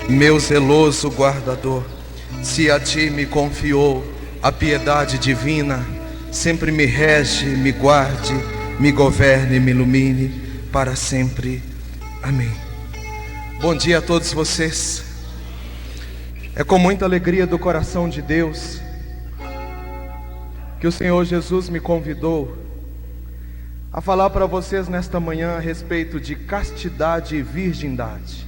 meu zeloso guardador. Se a ti me confiou a piedade divina, sempre me rege, me guarde, me governe, me ilumine para sempre. Amém. Bom dia a todos vocês. É com muita alegria do coração de Deus que o Senhor Jesus me convidou a falar para vocês nesta manhã a respeito de castidade e virgindade.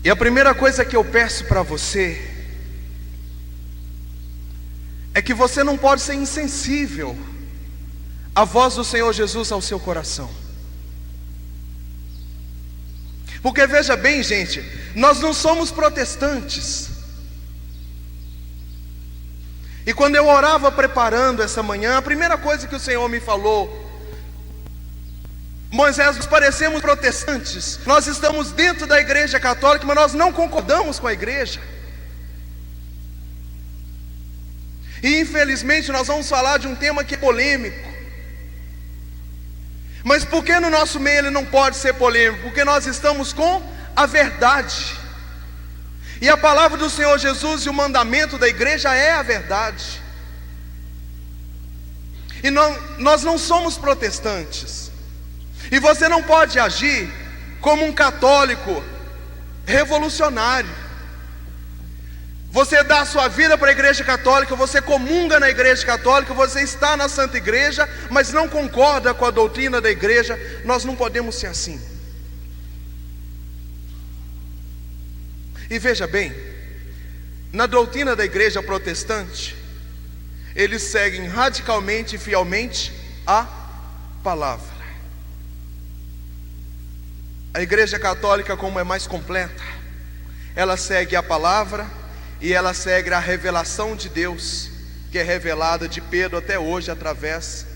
E a primeira coisa que eu peço para você é que você não pode ser insensível à voz do Senhor Jesus ao seu coração. Porque veja bem, gente, nós não somos protestantes. E quando eu orava preparando essa manhã, a primeira coisa que o Senhor me falou: Moisés, nós parecemos protestantes, nós estamos dentro da igreja católica, mas nós não concordamos com a igreja. E infelizmente nós vamos falar de um tema que é polêmico. Mas por que no nosso meio ele não pode ser polêmico? Porque nós estamos com a verdade. E a palavra do Senhor Jesus e o mandamento da igreja é a verdade. E nós não somos protestantes. E você não pode agir como um católico revolucionário. Você dá a sua vida para a igreja católica, você comunga na igreja católica, você está na Santa Igreja, mas não concorda com a doutrina da igreja. Nós não podemos ser assim. E veja bem, na doutrina da igreja protestante, eles seguem radicalmente e fielmente a palavra. A igreja católica, como é mais completa, ela segue a palavra e ela segue a revelação de Deus, que é revelada de Pedro até hoje através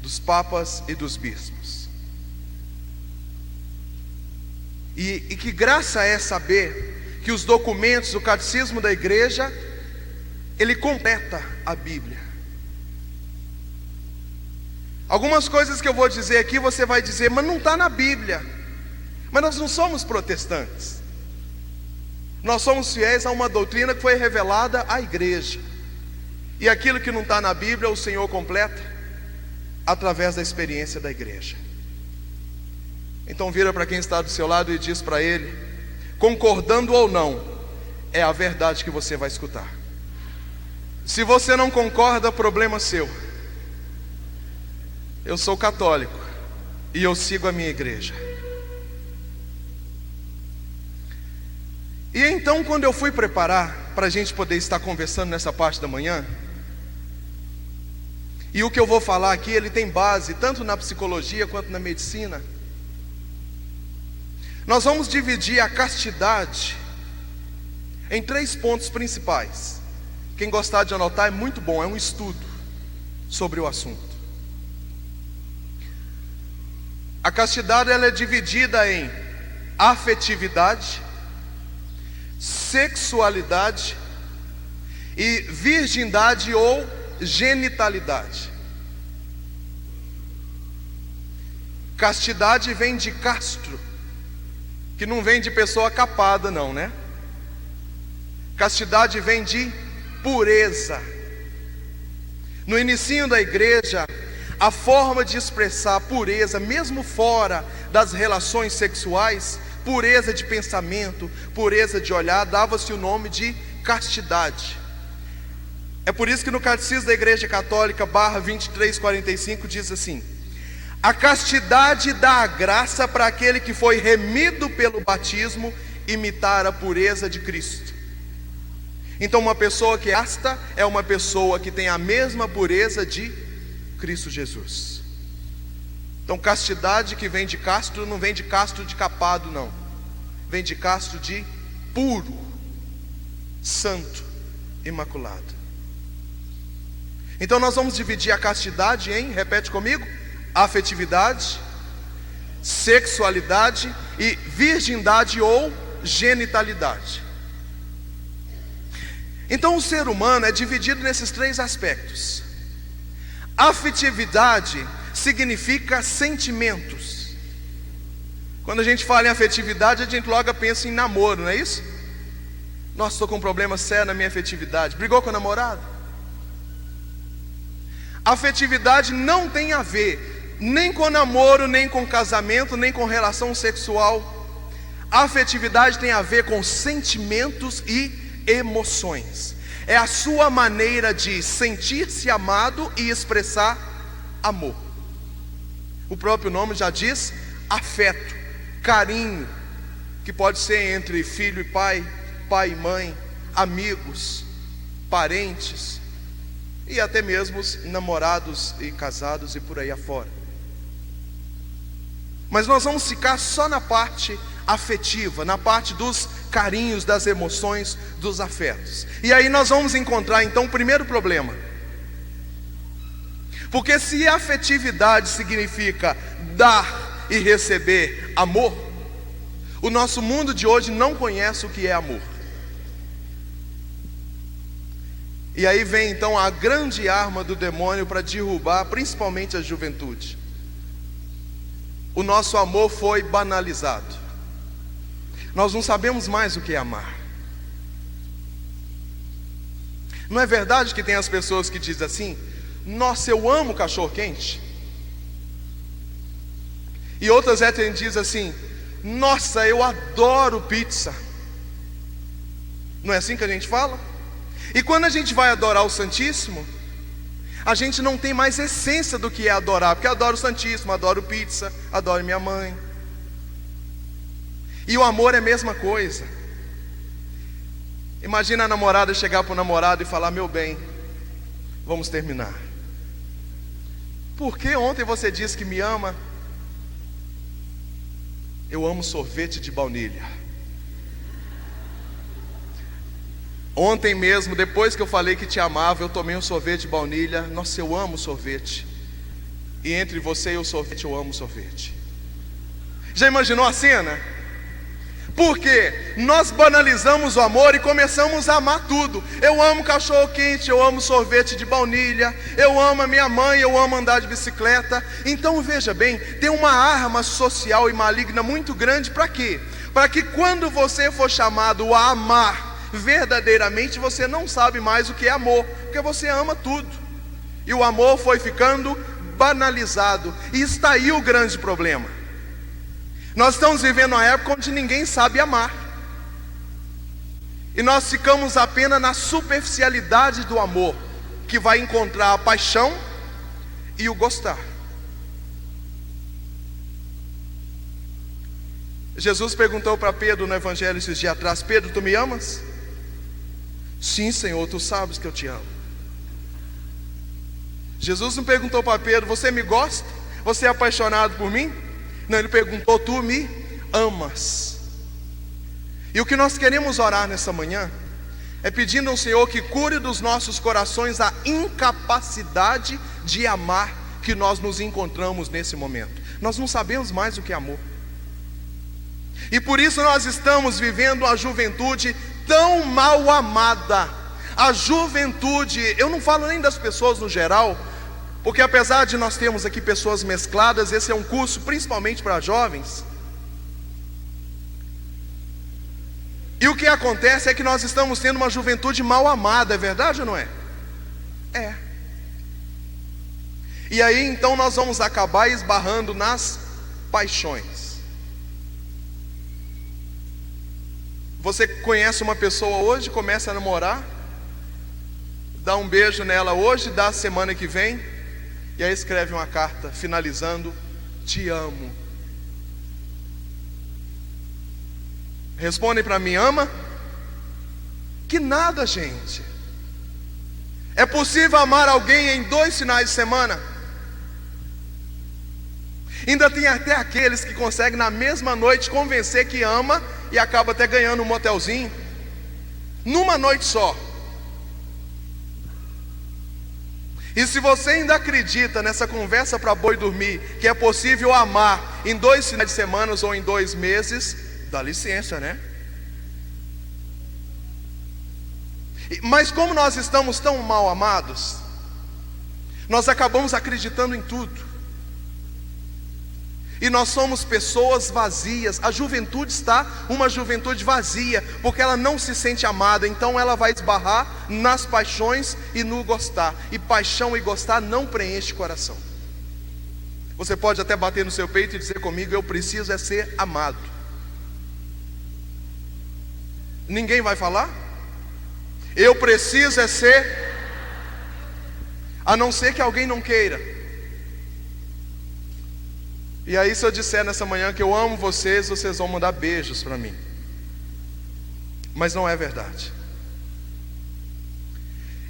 dos papas e dos bispos. E que graça é saber que os documentos do catecismo da igreja, ele completa a Bíblia. Algumas coisas que eu vou dizer aqui, você vai dizer, mas não está na Bíblia. Mas nós não somos protestantes. Nós somos fiéis a uma doutrina que foi revelada à igreja. E aquilo que não está na Bíblia, o Senhor completa através da experiência da igreja. Então vira para quem está do seu lado e diz para ele, concordando ou não, é a verdade que você vai escutar. Se você não concorda, problema seu. Eu sou católico e eu sigo a minha igreja. E então, quando eu fui preparar para a gente poder estar conversando nessa parte da manhã, e o que eu vou falar aqui, ele tem base tanto na psicologia quanto na medicina. Nós vamos dividir a castidade em 3 pontos principais. Quem gostar de anotar é muito bom, é um estudo sobre o assunto. A castidade, ela é dividida em afetividade, sexualidade e virgindade ou genitalidade. Castidade vem de castro, que não vem de pessoa capada não, né? Castidade vem de pureza. No inicinho da igreja, a forma de expressar pureza, mesmo fora das relações sexuais, pureza de pensamento, pureza de olhar, dava-se o nome de castidade. É por isso que no Catecismo da Igreja Católica, /2345, diz assim: a castidade dá a graça para aquele que foi remido pelo batismo imitar a pureza de Cristo. Então uma pessoa que é casta é uma pessoa que tem a mesma pureza de Cristo Jesus. Então castidade que vem de castro, não vem de castro de capado não. Vem de castro de puro, santo, imaculado. Então nós vamos dividir a castidade em, repete comigo, afetividade, sexualidade e virgindade ou genitalidade. Então o ser humano é dividido nesses 3 aspectos. Afetividade significa sentimentos. Quando a gente fala em afetividade, a gente logo pensa em namoro, não é isso? Nossa, estou com um problema sério na minha afetividade. Brigou com a namorada? Afetividade não tem a ver nem com namoro, nem com casamento, nem com relação sexual. A afetividade tem a ver com sentimentos e emoções. É a sua maneira de sentir-se amado e expressar amor. O próprio nome já diz afeto, carinho, que pode ser entre filho e pai, pai e mãe, amigos, parentes e até mesmo namorados e casados e por aí afora. Mas nós vamos ficar só na parte afetiva, na parte dos carinhos, das emoções, dos afetos. E aí nós vamos encontrar então o primeiro problema. Porque se afetividade significa dar e receber amor, o nosso mundo de hoje não conhece o que é amor. E aí vem então a grande arma do demônio para derrubar principalmente a juventude. O nosso amor foi banalizado. Nós não sabemos mais o que é amar. Não é verdade que tem as pessoas que dizem assim: nossa, eu amo cachorro quente. E outras dizem assim: nossa, eu adoro pizza. Não é assim que a gente fala? E quando a gente vai adorar o Santíssimo, a gente não tem mais essência do que é adorar. Porque eu adoro o Santíssimo, adoro pizza, adoro minha mãe. E o amor é a mesma coisa. Imagina a namorada chegar para o namorado e falar: meu bem, vamos terminar. Por que ontem você disse que me ama? Eu amo sorvete de baunilha. Ontem mesmo, depois que eu falei que te amava, eu tomei um sorvete de baunilha. Nossa, eu amo sorvete. E entre você e o sorvete, eu amo sorvete. Já imaginou a cena? Porque nós banalizamos o amor e começamos a amar tudo. Eu amo cachorro quente, eu amo sorvete de baunilha, eu amo a minha mãe, eu amo andar de bicicleta. Então veja bem, tem uma arma social e maligna muito grande. Para quê? Para que quando você for chamado a amar verdadeiramente, você não sabe mais o que é amor, porque você ama tudo. E o amor foi ficando banalizado. E está aí o grande problema. Nós estamos vivendo uma época onde ninguém sabe amar. E nós ficamos apenas na superficialidade do amor, que vai encontrar a paixão e o gostar. Jesus perguntou para Pedro no Evangelho esses dias atrás: Pedro, tu me amas? Sim, Senhor, tu sabes que eu te amo. Jesus não perguntou para Pedro: você me gosta? Você é apaixonado por mim? Não, ele perguntou: tu me amas? E o que nós queremos orar nessa manhã é pedindo ao Senhor que cure dos nossos corações a incapacidade de amar que nós nos encontramos nesse momento. Nós não sabemos mais o que é amor. E por isso nós estamos vivendo a juventude tão mal amada. A juventude, eu não falo nem das pessoas no geral, porque apesar de nós termos aqui pessoas mescladas, esse é um curso principalmente para jovens. E o que acontece é que nós estamos tendo uma juventude mal amada, é verdade ou não é? É. E aí então nós vamos acabar esbarrando nas paixões. Você conhece uma pessoa hoje, começa a namorar, dá um beijo nela hoje, dá a semana que vem, e aí escreve uma carta finalizando: te amo. Respondem para mim: ama? Que nada, gente. É possível amar alguém em 2 finais de semana? Ainda tem até aqueles que conseguem na mesma noite convencer que ama e acaba até ganhando um motelzinho numa noite só. E se você ainda acredita nessa conversa para boi dormir, que é possível amar em 2 finais de semana ou em 2 meses, dá licença, né? Mas como nós estamos tão mal amados, nós acabamos acreditando em tudo. E nós somos pessoas vazias. A juventude está uma juventude vazia, porque ela não se sente amada. Então ela vai esbarrar nas paixões e no gostar. E paixão e gostar não preenche o coração. Você pode até bater no seu peito e dizer comigo: eu preciso é ser amado. Ninguém vai falar? Eu preciso é ser, a não ser que alguém não queira. E aí, se eu disser nessa manhã que eu amo vocês, vocês vão mandar beijos para mim. Mas não é verdade.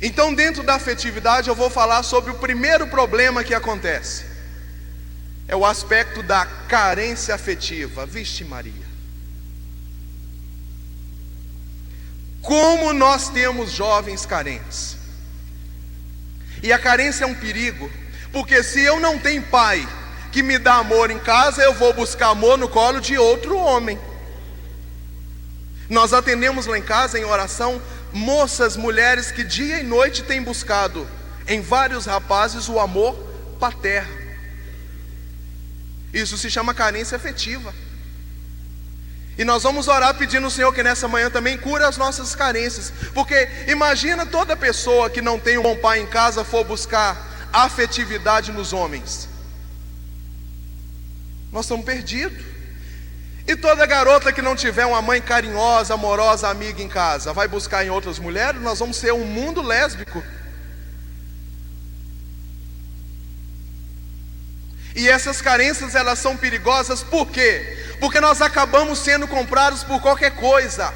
Então, dentro da afetividade, eu vou falar sobre o primeiro problema que acontece. É o aspecto da carência afetiva. Vixe Maria. Como nós temos jovens carentes. E a carência é um perigo, porque se eu não tenho pai que me dá amor em casa, eu vou buscar amor no colo de outro homem. Nós atendemos lá em casa, em oração, moças, mulheres que dia e noite têm buscado em vários rapazes o amor paterno. Isso se chama carência afetiva. E nós vamos orar pedindo ao Senhor que nessa manhã também cure as nossas carências. Porque imagina toda pessoa que não tem um bom pai em casa for buscar afetividade nos homens. Nós estamos perdidos. E toda garota que não tiver uma mãe carinhosa, amorosa, amiga em casa, vai buscar em outras mulheres? Nós vamos ser um mundo lésbico. E essas carências, elas são perigosas, por quê? Porque nós acabamos sendo comprados por qualquer coisa.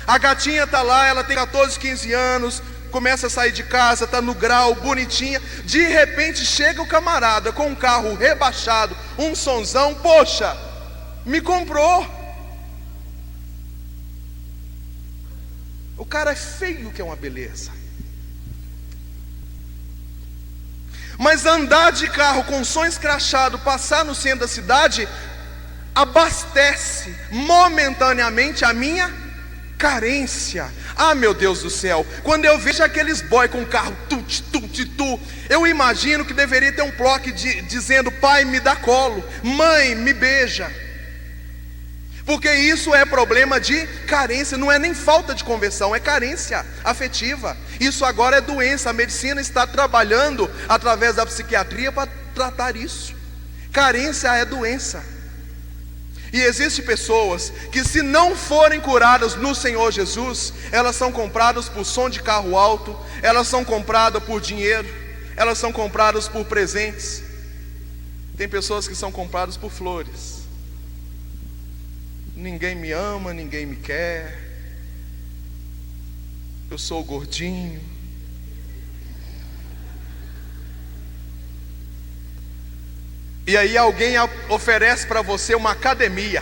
A gatinha está lá, ela tem 14, 15 anos, começa a sair de casa, está no grau, bonitinha. De repente chega o camarada com um carro rebaixado, um sonzão, poxa, me comprou. O cara é feio que é uma beleza. Mas andar de carro com som escrachado, passar no centro da cidade, abastece momentaneamente a minha carência. Ah, meu Deus do céu, quando eu vejo aqueles boy com carro eu imagino que deveria ter um plaque dizendo: pai, me dá colo, mãe, me beija. Porque isso é problema de carência, não é nem falta de conversão, é carência afetiva. Isso agora é doença, a medicina está trabalhando através da psiquiatria para tratar isso. Carência é doença. E existem pessoas que, se não forem curadas no Senhor Jesus, elas são compradas por som de carro alto, elas são compradas por dinheiro, elas são compradas por presentes. Tem pessoas que são compradas por flores. Ninguém me ama, ninguém me quer, eu sou gordinho. E aí alguém oferece para você uma academia,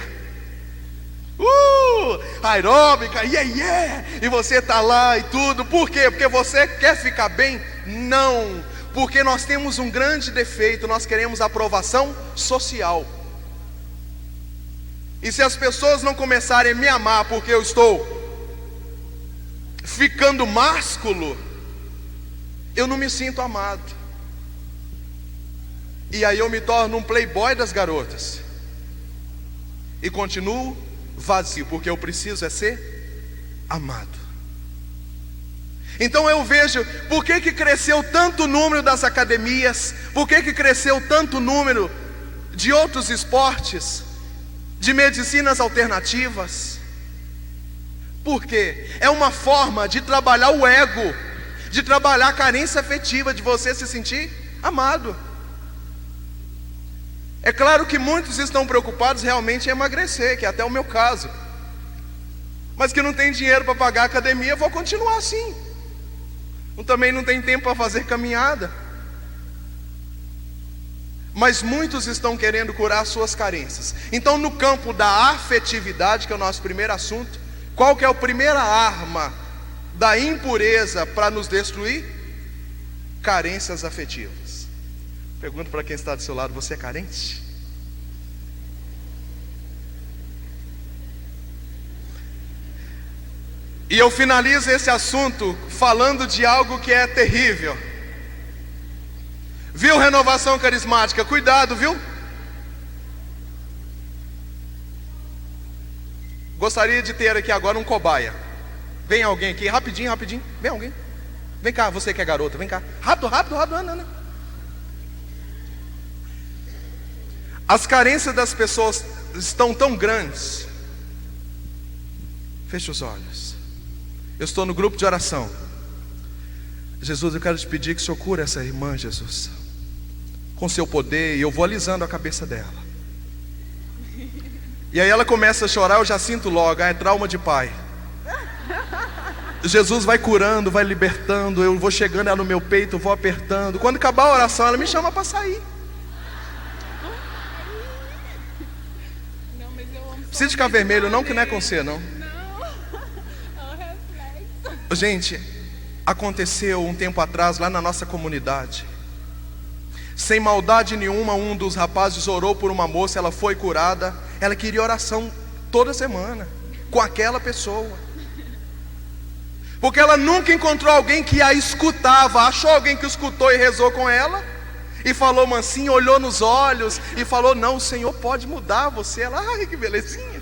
aeróbica, e você está lá e tudo. Por quê? Porque você quer ficar bem? Não, porque nós temos um grande defeito, nós queremos aprovação social. E se as pessoas não começarem a me amar porque eu estou ficando másculo, eu não me sinto amado. E aí eu me torno um playboy das garotas. E continuo vazio, porque eu preciso é ser amado. Então eu vejo, por que cresceu tanto o número das academias? Por que cresceu tanto o número de outros esportes? De medicinas alternativas? Porque é uma forma de trabalhar o ego, de trabalhar a carência afetiva, de você se sentir amado. É claro que muitos estão preocupados realmente em emagrecer, que é até o meu caso, mas que não tem dinheiro para pagar a academia, vou continuar assim. Também não tem tempo para fazer caminhada. Mas muitos estão querendo curar suas carências. Então, no campo da afetividade, que é o nosso primeiro assunto, qual que é a primeira arma da impureza para nos destruir? Carências afetivas. Pergunto para quem está do seu lado: você é carente? E eu finalizo esse assunto falando de algo que é terrível. Viu, renovação carismática? Cuidado, viu? Gostaria de ter aqui agora um cobaia. Vem alguém aqui, rapidinho, rapidinho. Vem alguém. Vem cá, você que é garota, vem cá. Rápido, rápido, rápido, anda. As carências das pessoas estão tão grandes. Feche os olhos. Eu estou no grupo de oração. Jesus, eu quero te pedir que o Senhor cure essa irmã, Jesus, com seu poder, e eu vou alisando a cabeça dela. E aí ela começa a chorar, eu já sinto logo, é trauma de pai. Jesus vai curando, vai libertando, eu vou chegando ela no meu peito, vou apertando. Quando acabar a oração, ela me chama para sair. Precisa ficar vermelho não, que não é com você, não. Gente, aconteceu um tempo atrás lá na nossa comunidade. Sem maldade nenhuma, um dos rapazes orou por uma moça, ela foi curada. Ela queria oração toda semana com aquela pessoa, porque ela nunca encontrou alguém que a escutava. Achou alguém que escutou e rezou com ela, e falou mansinho, olhou nos olhos e falou: não, o Senhor pode mudar você. Ela, ai, que belezinha.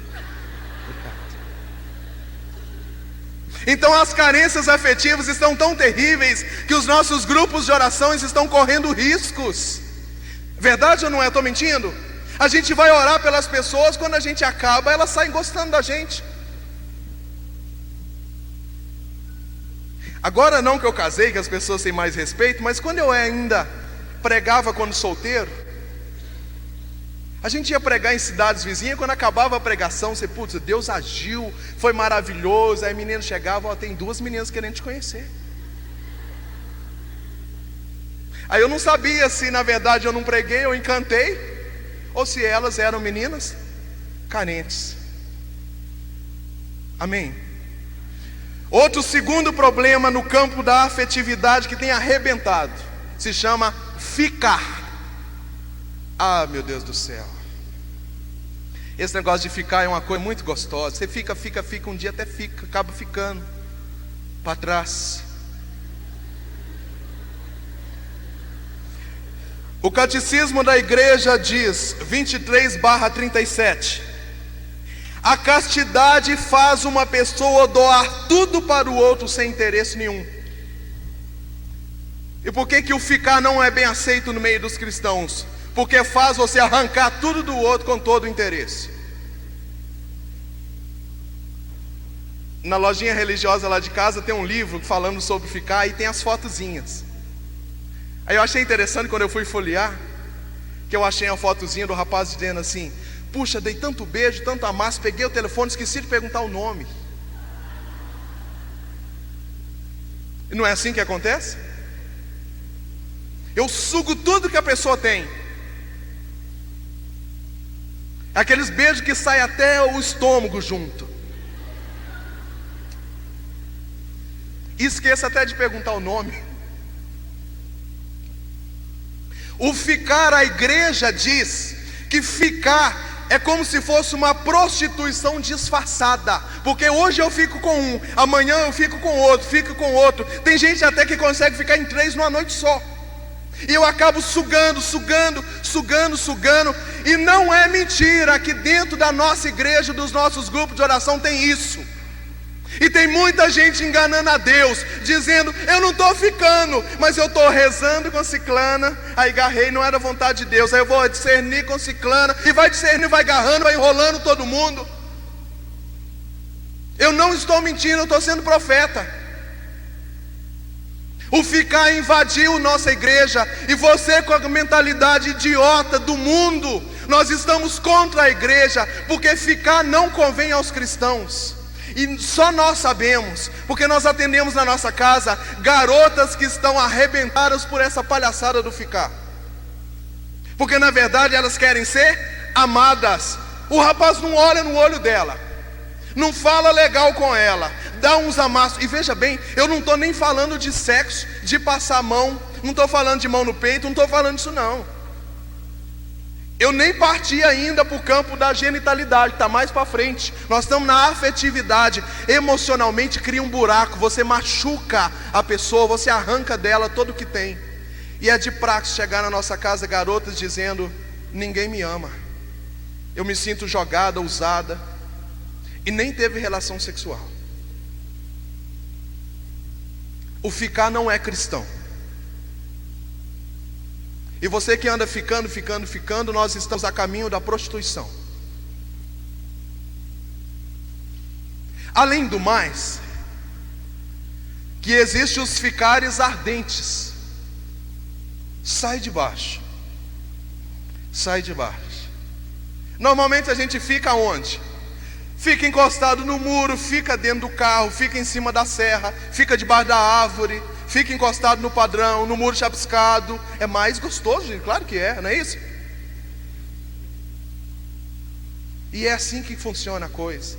Então as carências afetivas estão tão terríveis que os nossos grupos de orações estão correndo riscos. Verdade ou não é? Estou mentindo? A gente vai orar pelas pessoas, quando a gente acaba, elas saem gostando da gente. Agora não que eu casei, que as pessoas têm mais respeito, mas quando eu ainda pregava quando solteiro, a gente ia pregar em cidades vizinhas. Quando acabava a pregação, você, putz, Deus agiu, foi maravilhoso. Aí menino chegava, ó, tem 2 meninas querendo te conhecer. Aí eu não sabia se na verdade eu não preguei, eu encantei, ou se elas eram meninas carentes. Amém? Outro segundo problema no campo da afetividade que tem arrebentado se chama ficar. Ah, meu Deus do céu. Esse negócio de ficar é uma coisa muito gostosa. Você fica, um dia até fica, acaba ficando para trás. O catecismo da igreja diz, 23/37: a castidade faz uma pessoa doar tudo para o outro sem interesse nenhum. E por que o ficar não é bem aceito no meio dos cristãos? Porque faz você arrancar tudo do outro com todo o interesse. Na lojinha religiosa lá de casa tem um livro falando sobre ficar, e tem as fotozinhas. Aí eu achei interessante quando eu fui folhear, que eu achei uma fotozinha do rapaz dizendo assim: puxa, dei tanto beijo, tanto amasso, peguei o telefone, esqueci de perguntar o nome. E não é assim que acontece? Eu sugo tudo que a pessoa tem. Aqueles beijos que saem até o estômago junto. Esqueça até de perguntar o nome. O ficar, a igreja diz que ficar é como se fosse uma prostituição disfarçada. Porque hoje eu fico com um, amanhã eu fico com outro, fico com outro. Tem gente até que consegue ficar em 3 numa noite só. E eu acabo sugando. E não é mentira que dentro da nossa igreja, dos nossos grupos de oração, tem isso. E tem muita gente enganando a Deus, dizendo: eu não estou ficando, mas eu estou rezando com ciclana. Aí garrei, não era vontade de Deus. Aí eu vou discernir com ciclana, e vai discernir, vai agarrando, vai enrolando todo mundo. Eu não estou mentindo, eu estou sendo profeta. O ficar invadiu nossa igreja, e você com a mentalidade idiota do mundo, nós estamos contra a igreja, porque ficar não convém aos cristãos. E só nós sabemos, porque nós atendemos na nossa casa garotas que estão arrebentadas por essa palhaçada do ficar. Porque na verdade elas querem ser amadas. O rapaz não olha no olho dela, não fala legal com ela, dá uns amassos. E veja bem, eu não estou nem falando de sexo, de passar a mão, não estou falando de mão no peito, não estou falando disso não. Eu nem parti ainda para o campo da genitalidade, está mais para frente. Nós estamos na afetividade. Emocionalmente cria um buraco, você machuca a pessoa, você arranca dela todo o que tem. E é de praxe chegar na nossa casa garotas dizendo: ninguém me ama, eu me sinto jogada, usada. e nem teve relação sexual. O ficar não é cristão. E você que anda ficando, nós estamos a caminho da prostituição. Além do mais, que existem os ficares ardentes. Sai de baixo. Sai de baixo. Normalmente a gente fica onde? Fica encostado no muro, fica dentro do carro, fica em cima da serra, fica debaixo da árvore, fica encostado no padrão, no muro chapiscado. É mais gostoso, gente, claro que é, não é isso? E é assim que funciona a coisa.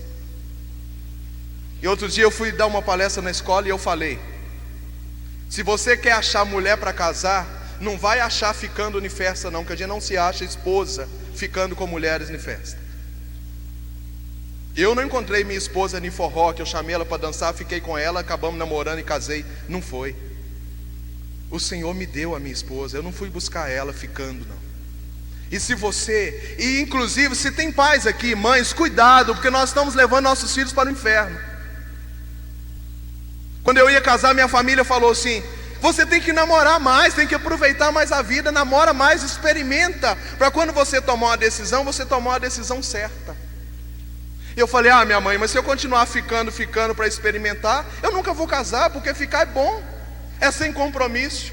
E outro dia eu fui dar uma palestra na escola e eu falei: se você quer achar mulher para casar, não vai achar ficando em festa não, que a gente não se acha esposa ficando com mulheres em festa. Eu não encontrei minha esposa em forró, que eu chamei ela para dançar, fiquei com ela, acabamos namorando e casei. Não foi. O Senhor me deu a minha esposa, eu não fui buscar ela ficando não. E se você, e inclusive se tem pais aqui, mães, cuidado, porque nós estamos levando nossos filhos para o inferno. Quando eu ia casar, minha família falou assim: você tem que namorar mais, tem que aproveitar mais a vida, namora mais, experimenta, para quando você tomar uma decisão, você tomar uma decisão certa. Eu falei: ah, minha mãe, mas se eu continuar ficando para experimentar, eu nunca vou casar, porque ficar é bom, é sem compromisso,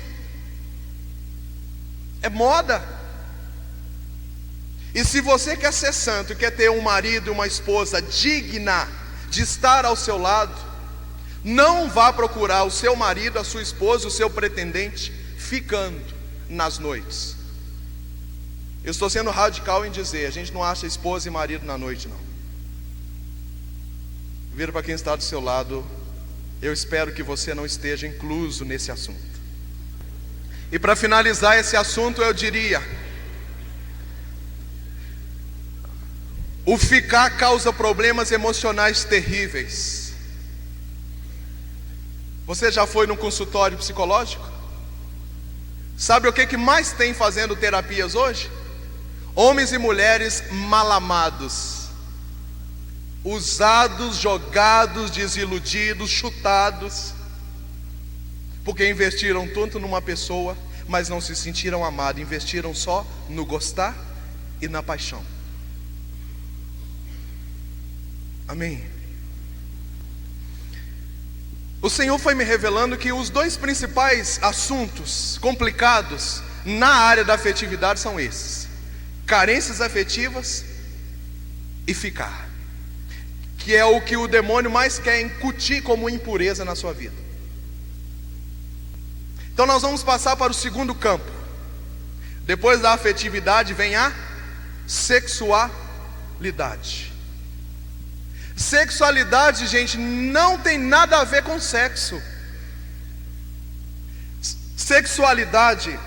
é moda. E se você quer ser santo e quer ter um marido e uma esposa digna de estar ao seu lado, não vá procurar o seu marido, a sua esposa, o seu pretendente ficando nas noites. Eu estou sendo radical em dizer: a gente não acha esposa e marido na noite não. Vira para quem está do seu lado: eu espero que você não esteja incluso nesse assunto. E para finalizar esse assunto, eu diria: o ficar causa problemas emocionais terríveis. Você já foi num consultório psicológico? Sabe o que mais tem fazendo terapias hoje? Homens e mulheres mal amados, usados, jogados, desiludidos, chutados, porque investiram tanto numa pessoa, mas não se sentiram amados, investiram só no gostar e na paixão. Amém? O Senhor foi me revelando que os dois principais assuntos complicados na área da afetividade são esses: carências afetivas e ficar, que é o que o demônio mais quer incutir como impureza na sua vida. Então nós vamos passar para o segundo campo. Depois da afetividade vem a sexualidade. Sexualidade, gente, não tem nada a ver com sexo. Sexualidade,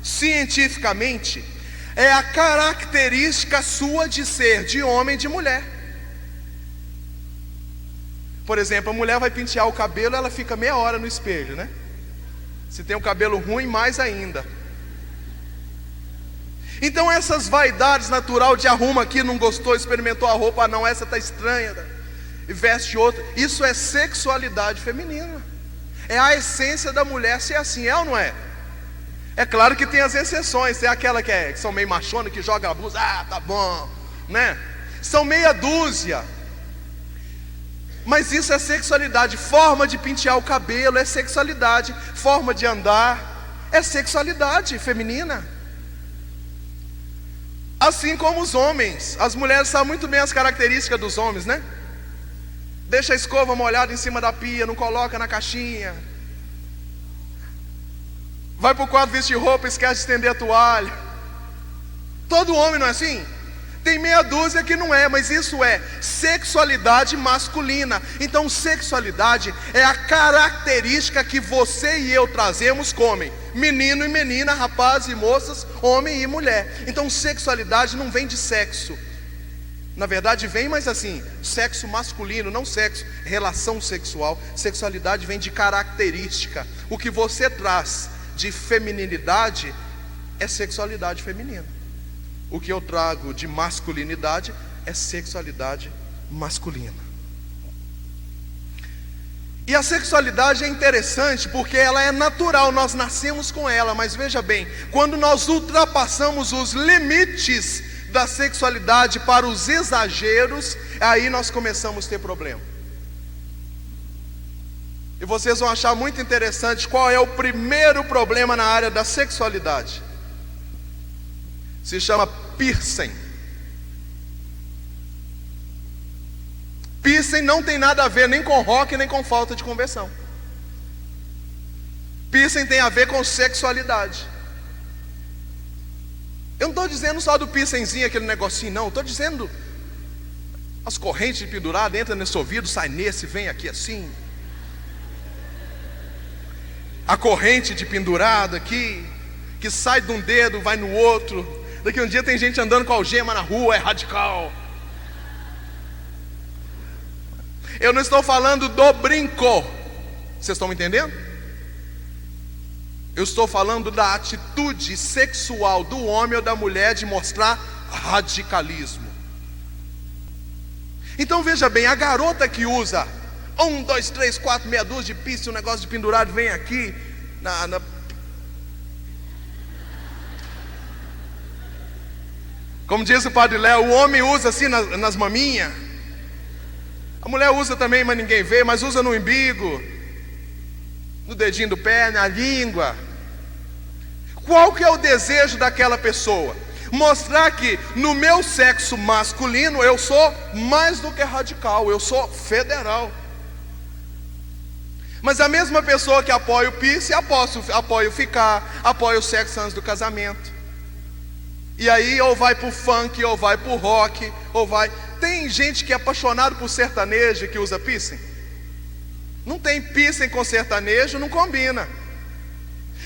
cientificamente, é a característica sua de ser, de homem e de mulher. Por exemplo, a mulher vai pentear o cabelo, ela fica meia hora no espelho, né? Se tem um cabelo ruim, mais ainda. Então essas vaidades natural de arruma aqui, não gostou, experimentou a roupa, ah não, essa está estranha, e veste outra. Isso é sexualidade feminina. É a essência da mulher ser assim, é ou não é? É claro que tem as exceções. Tem aquela que são meio machona, que joga a blusa, ah, tá bom, né? São meia dúzia. Mas isso é sexualidade. Forma de pentear o cabelo é sexualidade. Forma de andar é sexualidade feminina. Assim como os homens. As mulheres sabem muito bem as características dos homens, né? Deixa a escova molhada em cima da pia, não coloca na caixinha. Vai para o quarto vestir roupa, esquece de estender a toalha. Todo homem não é assim? Tem meia dúzia que não é, mas isso é sexualidade masculina. Então sexualidade é a característica que você e eu trazemos como menino e menina, rapazes e moças, homem e mulher. Então sexualidade não vem de sexo. Na verdade vem, mas assim, sexo masculino, não sexo, relação sexual. Sexualidade vem de característica. O que você traz de feminilidade é sexualidade feminina. O que eu trago de masculinidade é sexualidade masculina. E a sexualidade é interessante porque ela é natural, nós nascemos com ela, mas veja bem, quando nós ultrapassamos os limites da sexualidade para os exageros, aí nós começamos a ter problema. E vocês vão achar muito interessante qual é o primeiro problema na área da sexualidade. Se chama piercing. Piercing não tem nada a ver nem com rock, nem com falta de conversão. Piercing tem a ver com sexualidade. Eu não estou dizendo só do piercingzinho, aquele negocinho, não. Estou dizendo as correntes penduradas, entra nesse ouvido, sai nesse, vem aqui assim. A corrente de pendurado aqui, que sai de um dedo, vai no outro. Daqui um dia tem gente andando com algema na rua, é radical. Eu não estou falando do brinco. Vocês estão me entendendo? Eu estou falando da atitude sexual do homem ou da mulher de mostrar radicalismo. Então veja bem, a garota que usa 1, 2, 3, 4, meia dúzia de piercing, um negócio de pendurado, vem aqui como diz o padre Léo, o homem usa assim nas maminhas. A mulher usa também, mas ninguém vê, mas usa no umbigo, no dedinho do pé, na língua. Qual que é o desejo daquela pessoa? Mostrar que no meu sexo masculino eu sou mais do que radical, eu sou federal. Mas a mesma pessoa que apoia o piercing, apoia o ficar, apoia o sexo antes do casamento. E aí ou vai pro funk, ou vai pro rock, ou vai... Tem gente que é apaixonado por sertanejo que usa piercing? Não tem piercing com sertanejo, não combina.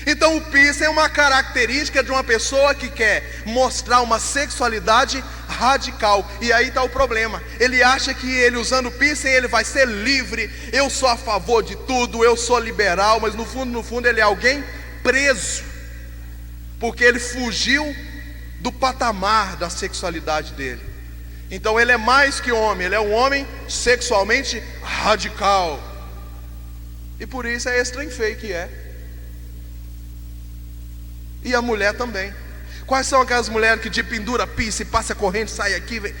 Então o piercing é uma característica de uma pessoa que quer mostrar uma sexualidade radical. E aí está o problema. Ele acha que ele usando piercing ele vai ser livre. Eu sou a favor de tudo, eu sou liberal. Mas no fundo ele é alguém preso, porque ele fugiu do patamar da sexualidade dele. Então ele é mais que homem, ele é um homem sexualmente radical. E por isso é esse trem feio que é. E a mulher também. Quais são aquelas mulheres que de pendura piercing, passa corrente, sai aqui, vem?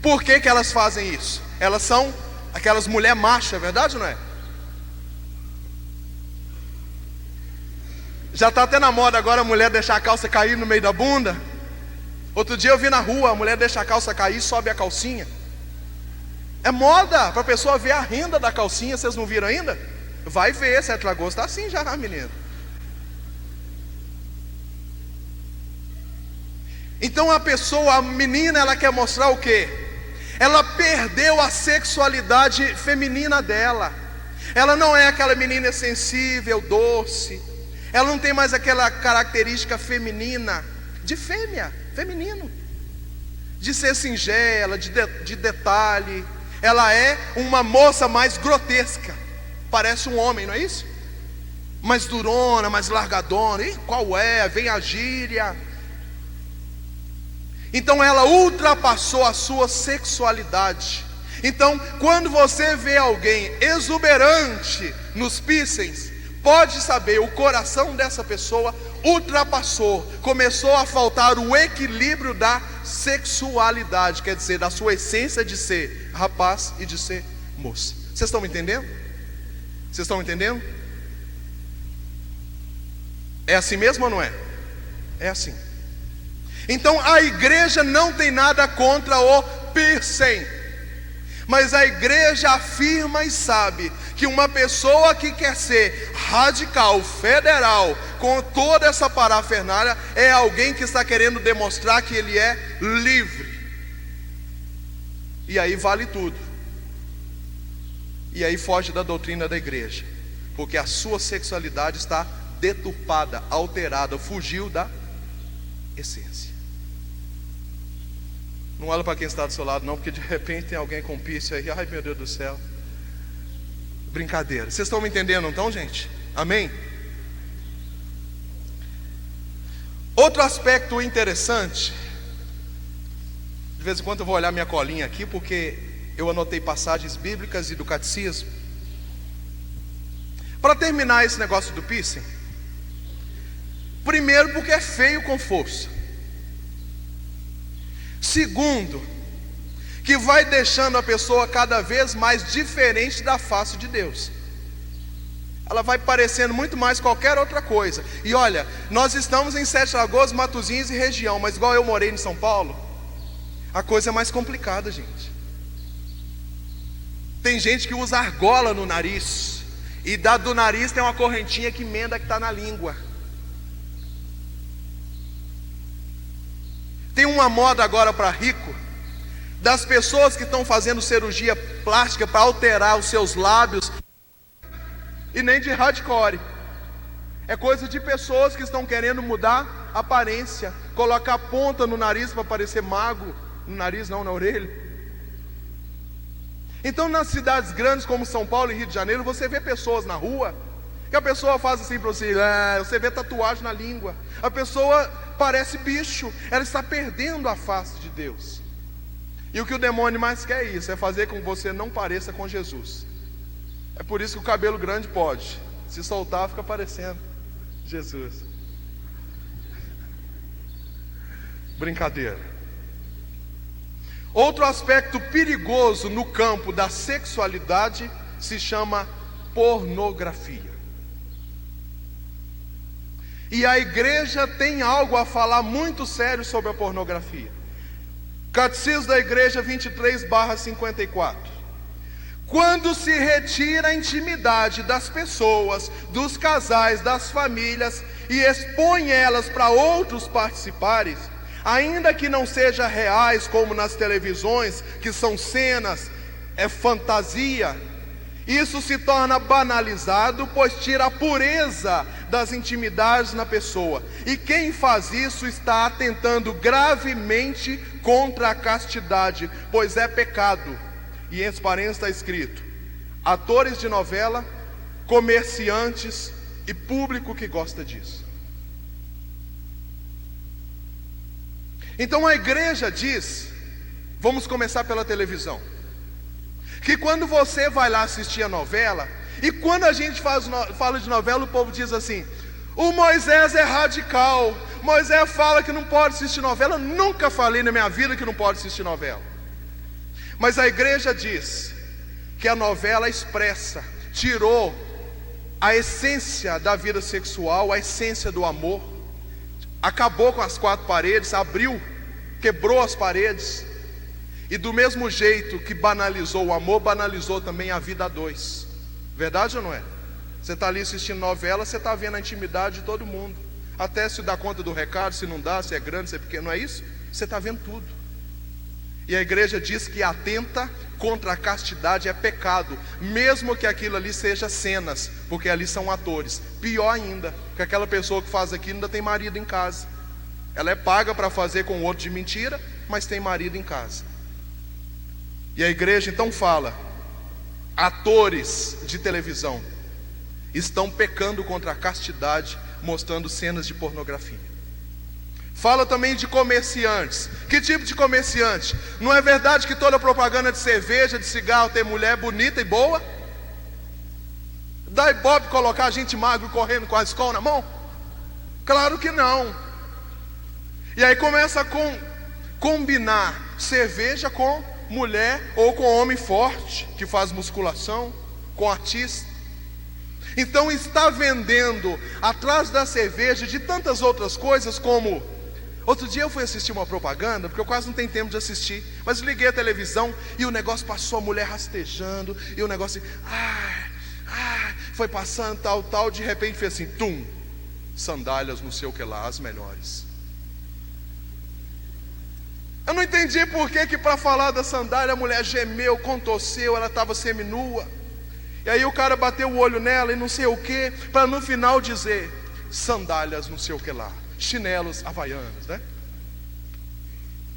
Por que elas fazem isso? Elas são aquelas mulheres machas, é verdade ou não é? Já está até na moda agora a mulher deixar a calça cair no meio da bunda. Outro dia eu vi na rua, a mulher deixa a calça cair, sobe a calcinha. É moda, para a pessoa ver a renda da calcinha. Vocês não viram ainda? Vai ver, 7 de agosto está assim já, menino. Então a menina, ela quer mostrar o quê? Ela perdeu a sexualidade feminina dela. Ela não é aquela menina sensível, doce. Ela não tem mais aquela característica feminina, de fêmea, feminino, de ser singela, de detalhe. Ela é uma moça mais grotesca, parece um homem, não é isso? Mais durona, mais largadona. E qual é? Vem a gíria. Então ela ultrapassou a sua sexualidade. Então quando você vê alguém exuberante nos piercings, pode saber, o coração dessa pessoa ultrapassou, começou a faltar o equilíbrio da sexualidade, quer dizer, da sua essência de ser rapaz e de ser moça. Vocês estão me entendendo? Vocês estão me entendendo? É assim mesmo ou não é? É assim. Então a igreja não tem nada contra o piercing, mas a igreja afirma e sabe que uma pessoa que quer ser radical, federal, com toda essa parafernália, é alguém que está querendo demonstrar que ele é livre. E aí vale tudo. E aí foge da doutrina da igreja, porque a sua sexualidade está deturpada, alterada, fugiu da essência. Não olha para quem está do seu lado não, porque de repente tem alguém com piercing aí. Ai meu Deus do céu. Brincadeira. Vocês estão me entendendo então, gente? Amém? Outro aspecto interessante. De vez em quando eu vou olhar minha colinha aqui, porque eu anotei passagens bíblicas e do catecismo. Para terminar esse negócio do piercing, primeiro, porque é feio com força. Segundo, que vai deixando a pessoa cada vez mais diferente da face de Deus. Ela vai parecendo muito mais qualquer outra coisa. E olha, nós estamos em Sete Lagoas, Matozinhos e região, mas igual eu morei em São Paulo, a coisa é mais complicada, gente. Tem gente que usa argola no nariz, e do nariz tem uma correntinha que emenda que está na língua. Tem uma moda agora para rico, das pessoas que estão fazendo cirurgia plástica para alterar os seus lábios. E nem de hardcore. É coisa de pessoas que estão querendo mudar a aparência, colocar ponta no nariz para parecer mago. No nariz não, na orelha. Então nas cidades grandes como São Paulo e Rio de Janeiro, você vê pessoas na rua, que a pessoa faz assim para você, você vê tatuagem na língua. A pessoa parece bicho, ela está perdendo a face de Deus. E o que o demônio mais quer é isso, é fazer com que você não pareça com Jesus. É por isso que o cabelo grande pode, se soltar fica parecendo Jesus. Brincadeira. Outro aspecto perigoso no campo da sexualidade se chama pornografia. E a igreja tem algo a falar muito sério sobre a pornografia. Catecismo da Igreja 23/54. Quando se retira a intimidade das pessoas, dos casais, das famílias e expõe elas para outros participarem, ainda que não sejam reais como nas televisões, que são cenas, é fantasia, isso se torna banalizado, pois tira a pureza das intimidades na pessoa. E quem faz isso está atentando gravemente contra a castidade, pois é pecado. E em parênteses está escrito: atores de novela, comerciantes e público que gosta disso. Então a igreja diz, vamos começar pela televisão, que quando você vai lá assistir a novela, e quando a gente fala de novela, o povo diz assim: o Moisés é radical, Moisés fala que não pode assistir novela. Eu nunca falei na minha vida que não pode assistir novela. Mas a igreja diz que a novela expressa, tirou a essência da vida sexual, a essência do amor, acabou com as quatro paredes, abriu, quebrou as paredes. E do mesmo jeito que banalizou o amor, banalizou também a vida a dois. Verdade ou não é? Você está ali assistindo novela, você está vendo a intimidade de todo mundo, até se dá conta do recado, se não dá, se é grande, se é pequeno, não é isso? Você está vendo tudo. E a igreja diz que atenta contra a castidade, é pecado, mesmo que aquilo ali seja cenas, porque ali são atores. Pior ainda, que aquela pessoa que faz aquilo ainda tem marido em casa. Ela é paga para fazer com o outro de mentira, mas tem marido em casa. E a igreja então fala: atores de televisão estão pecando contra a castidade, mostrando cenas de pornografia. Fala também de comerciantes. Que tipo de comerciante? Não é verdade que toda propaganda de cerveja, de cigarro tem mulher bonita e boa? Dá ibope colocar gente magro correndo com a escola na mão? Claro que não. E aí começa a combinar cerveja com mulher ou com homem forte que faz musculação, com artista. Então está vendendo atrás da cerveja de tantas outras coisas, como outro dia eu fui assistir uma propaganda, porque eu quase não tenho tempo de assistir, mas liguei a televisão e o negócio passou, a mulher rastejando, e o negócio foi passando, tal, de repente fez assim, tum, sandálias não sei o que lá, as melhores. Eu não entendi por que para falar da sandália a mulher gemeu, contorceu, ela estava seminua. E aí o cara bateu o olho nela e não sei o que, para no final dizer, sandálias não sei o que lá, chinelos havaianos, né?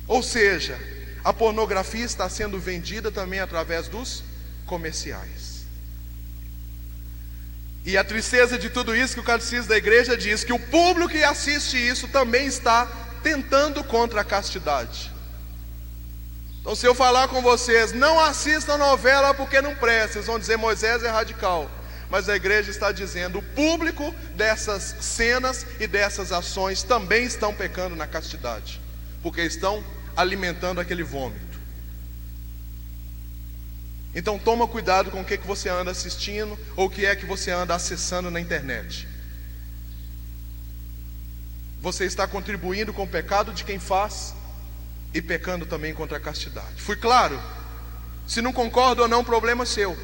Ou seja, a pornografia está sendo vendida também através dos comerciais. E a tristeza de tudo isso, que o catecismo da igreja diz que o público que assiste isso também está tentando contra a castidade. Então, se eu falar com vocês, não assistam novela porque não presta, vocês vão dizer Moisés é radical. Mas a igreja está dizendo, o público dessas cenas e dessas ações também estão pecando na castidade, porque estão alimentando aquele vômito. Então toma cuidado com o que você anda assistindo, ou o que é que você anda acessando na internet. Você está contribuindo com o pecado de quem faz, e pecando também contra a castidade. Fui claro? Se não concorda ou não, problema é seu.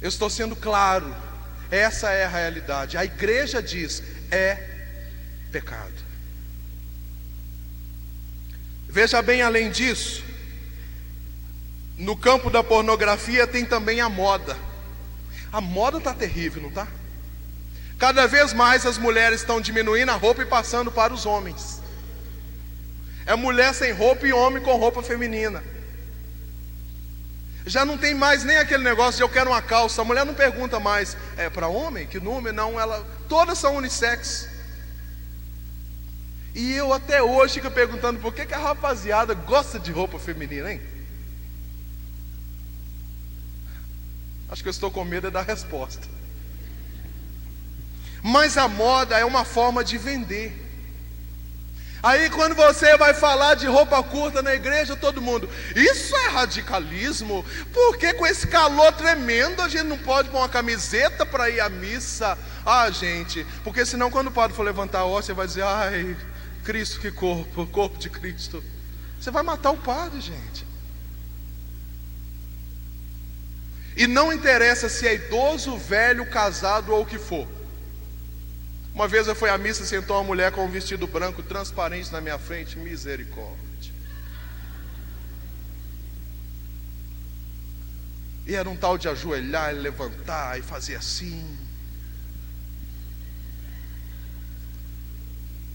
Eu estou sendo claro. Essa é a realidade. A igreja diz, é pecado. Veja bem, além disso, no campo da pornografia tem também a moda. A moda está terrível, não está? Cada vez mais as mulheres estão diminuindo a roupa e passando para os homens. É mulher sem roupa e homem com roupa feminina. Já não tem mais nem aquele negócio de eu quero uma calça. A mulher não pergunta mais, é para homem? Que número? Não, todas são unissex. E eu até hoje fico perguntando por que a rapaziada gosta de roupa feminina, hein? Acho que eu estou com medo da resposta. Mas a moda é uma forma de vender. Aí quando você vai falar de roupa curta na igreja, todo mundo, isso é radicalismo? Porque com esse calor tremendo a gente não pode pôr uma camiseta para ir à missa? Ah, gente, porque senão quando o padre for levantar a hóstia, você vai dizer, ai, Cristo que corpo, o corpo de Cristo. Você vai matar o padre, gente. E não interessa se é idoso, velho, casado ou o que for. Uma vez eu fui à missa, sentou uma mulher com um vestido branco transparente na minha frente, misericórdia. E era um tal de ajoelhar e levantar e fazer assim.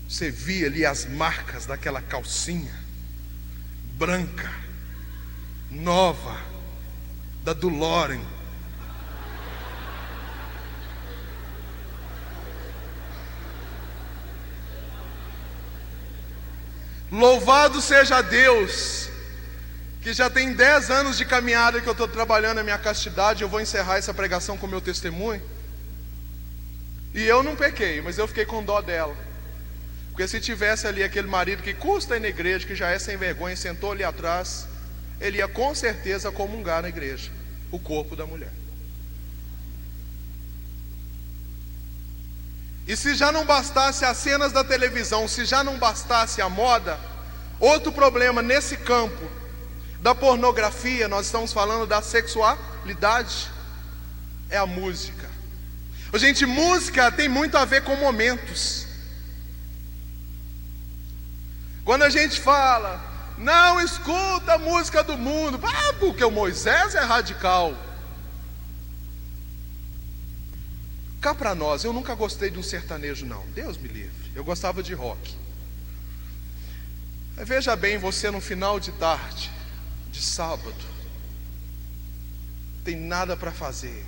Você via ali as marcas daquela calcinha branca, nova, da Duloren. Louvado seja Deus, que já tem 10 anos de caminhada que eu estou trabalhando a minha castidade. Eu vou encerrar essa pregação com o meu testemunho. E eu não pequei, mas eu fiquei com dó dela. Porque se tivesse ali aquele marido que custa ir na igreja, que já é sem vergonha, sentou ali atrás, ele ia com certeza comungar na igreja, o corpo da mulher. E se já não bastasse as cenas da televisão, se já não bastasse a moda, outro problema nesse campo da pornografia, nós estamos falando da sexualidade, é a música. Gente, música tem muito a ver com momentos. Quando a gente fala, não escuta a música do mundo, porque o Moisés é radical. Cá para nós, eu nunca gostei de um sertanejo não, Deus me livre, eu gostava de rock. Mas veja bem, você no final de tarde, de sábado, tem nada para fazer,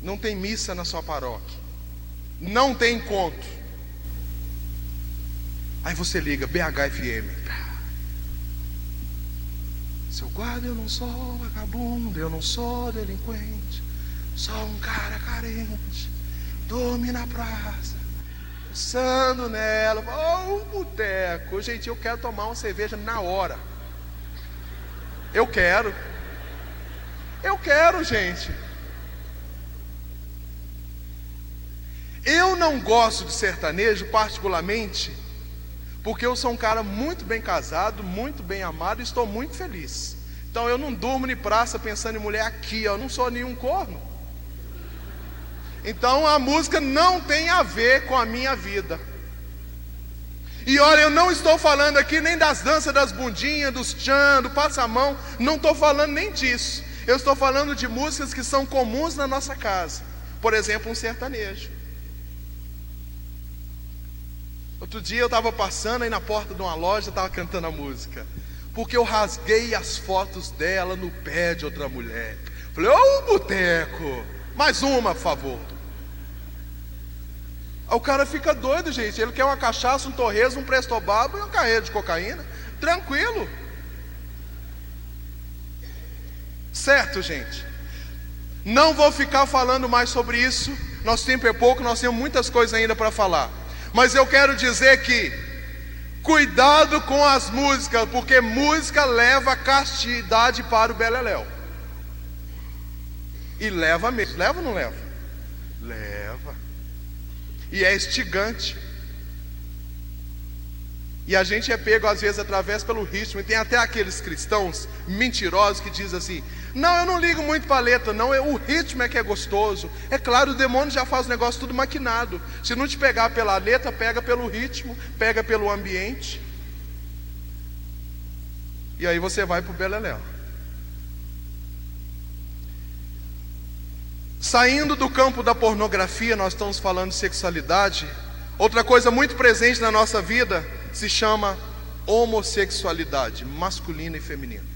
não tem missa na sua paróquia, não tem encontro, aí você liga BHFM, seu guarda, eu não sou vagabundo, eu não sou delinquente, só um cara carente, dorme na praça, pensando nela, boteco. Gente, eu quero tomar uma cerveja na hora. Eu quero, gente. Eu não gosto de sertanejo particularmente, porque eu sou um cara muito bem casado, muito bem amado e estou muito feliz. Então eu não durmo em praça pensando em mulher aqui, eu não sou nenhum corno. Então a música não tem a ver com a minha vida. E olha, eu não estou falando aqui nem das danças das bundinhas, dos tchan, do passa-mão, não estou falando nem disso. Eu estou falando de músicas que são comuns na nossa casa. Por exemplo, um sertanejo. Outro dia eu estava passando aí na porta de uma loja, estava cantando a música, porque eu rasguei as fotos dela no pé de outra mulher. Falei, boteco, mais uma, por favor. O cara fica doido, gente. Ele quer uma cachaça, um torresmo, um prestobabo e uma carreira de cocaína. Tranquilo. Certo, gente? Não vou ficar falando mais sobre isso. Nosso tempo é pouco, nós temos muitas coisas ainda para falar. Mas eu quero dizer que cuidado com as músicas, porque música leva castidade para o beleléu. E leva mesmo. Leva ou não leva? Leva. E é instigante. E a gente é pego às vezes através pelo ritmo. E tem até aqueles cristãos mentirosos que dizem assim: não, eu não ligo muito para a letra, não, o ritmo é que é gostoso. É claro, o demônio já faz o negócio tudo maquinado. Se não te pegar pela letra, pega pelo ritmo, pega pelo ambiente. E aí você vai para o beleléu. Saindo do campo da pornografia, nós estamos falando de sexualidade. Outra coisa muito presente na nossa vida se chama homossexualidade, masculina e feminina.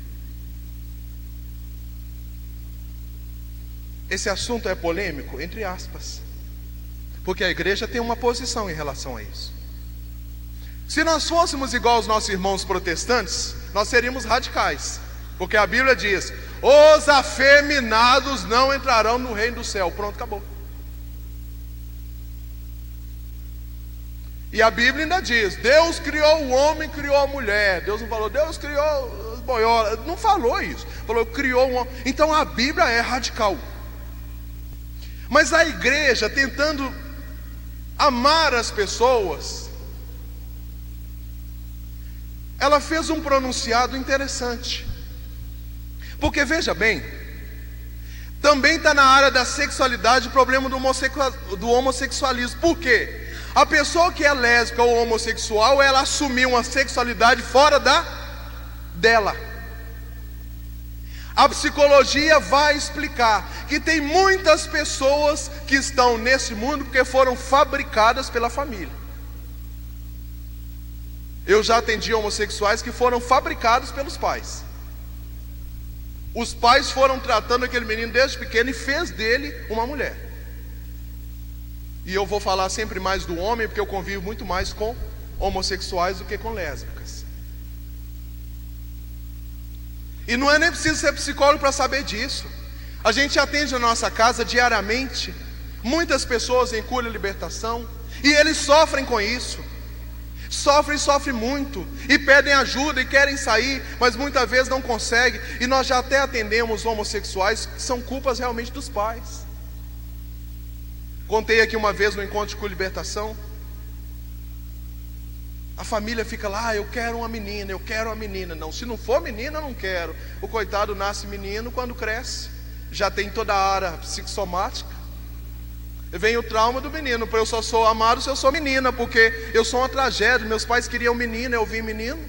Esse assunto é polêmico, entre aspas, porque a igreja tem uma posição em relação a isso. Se nós fôssemos igual aos nossos irmãos protestantes, nós seríamos radicais, porque a Bíblia diz: os afeminados não entrarão no reino do céu. Pronto, acabou. E a Bíblia ainda diz: Deus criou o homem, criou a mulher. Deus não falou, Deus criou as boiolas. Não falou isso. Falou, criou um homem. Então a Bíblia é radical. Mas a igreja, tentando amar as pessoas, ela fez um pronunciado interessante. Porque veja bem, também está na área da sexualidade o problema do homossexualismo. Por quê? A pessoa que é lésbica ou homossexual, ela assumiu uma sexualidade fora dela. A psicologia vai explicar que tem muitas pessoas que estão nesse mundo porque foram fabricadas pela família. Eu já atendi homossexuais que foram fabricados pelos pais. Os pais foram tratando aquele menino desde pequeno e fez dele uma mulher. E eu vou falar sempre mais do homem, porque eu convivo muito mais com homossexuais do que com lésbicas. E não é nem preciso ser psicólogo para saber disso. A gente atende na nossa casa diariamente muitas pessoas em cura e libertação, e eles sofrem com isso. Sofrem muito, e pedem ajuda e querem sair, mas muitas vezes não conseguem. E nós já até atendemos homossexuais que são culpas realmente dos pais. Contei aqui uma vez no encontro de cura e libertação. A família fica lá: eu quero uma menina, eu quero uma menina. Não, se não for menina, eu não quero. O coitado nasce menino, quando cresce já tem toda a área psicossomática. Vem o trauma do menino: eu só sou amado se eu sou menina, porque eu sou uma tragédia. Meus pais queriam menina, eu vim menino.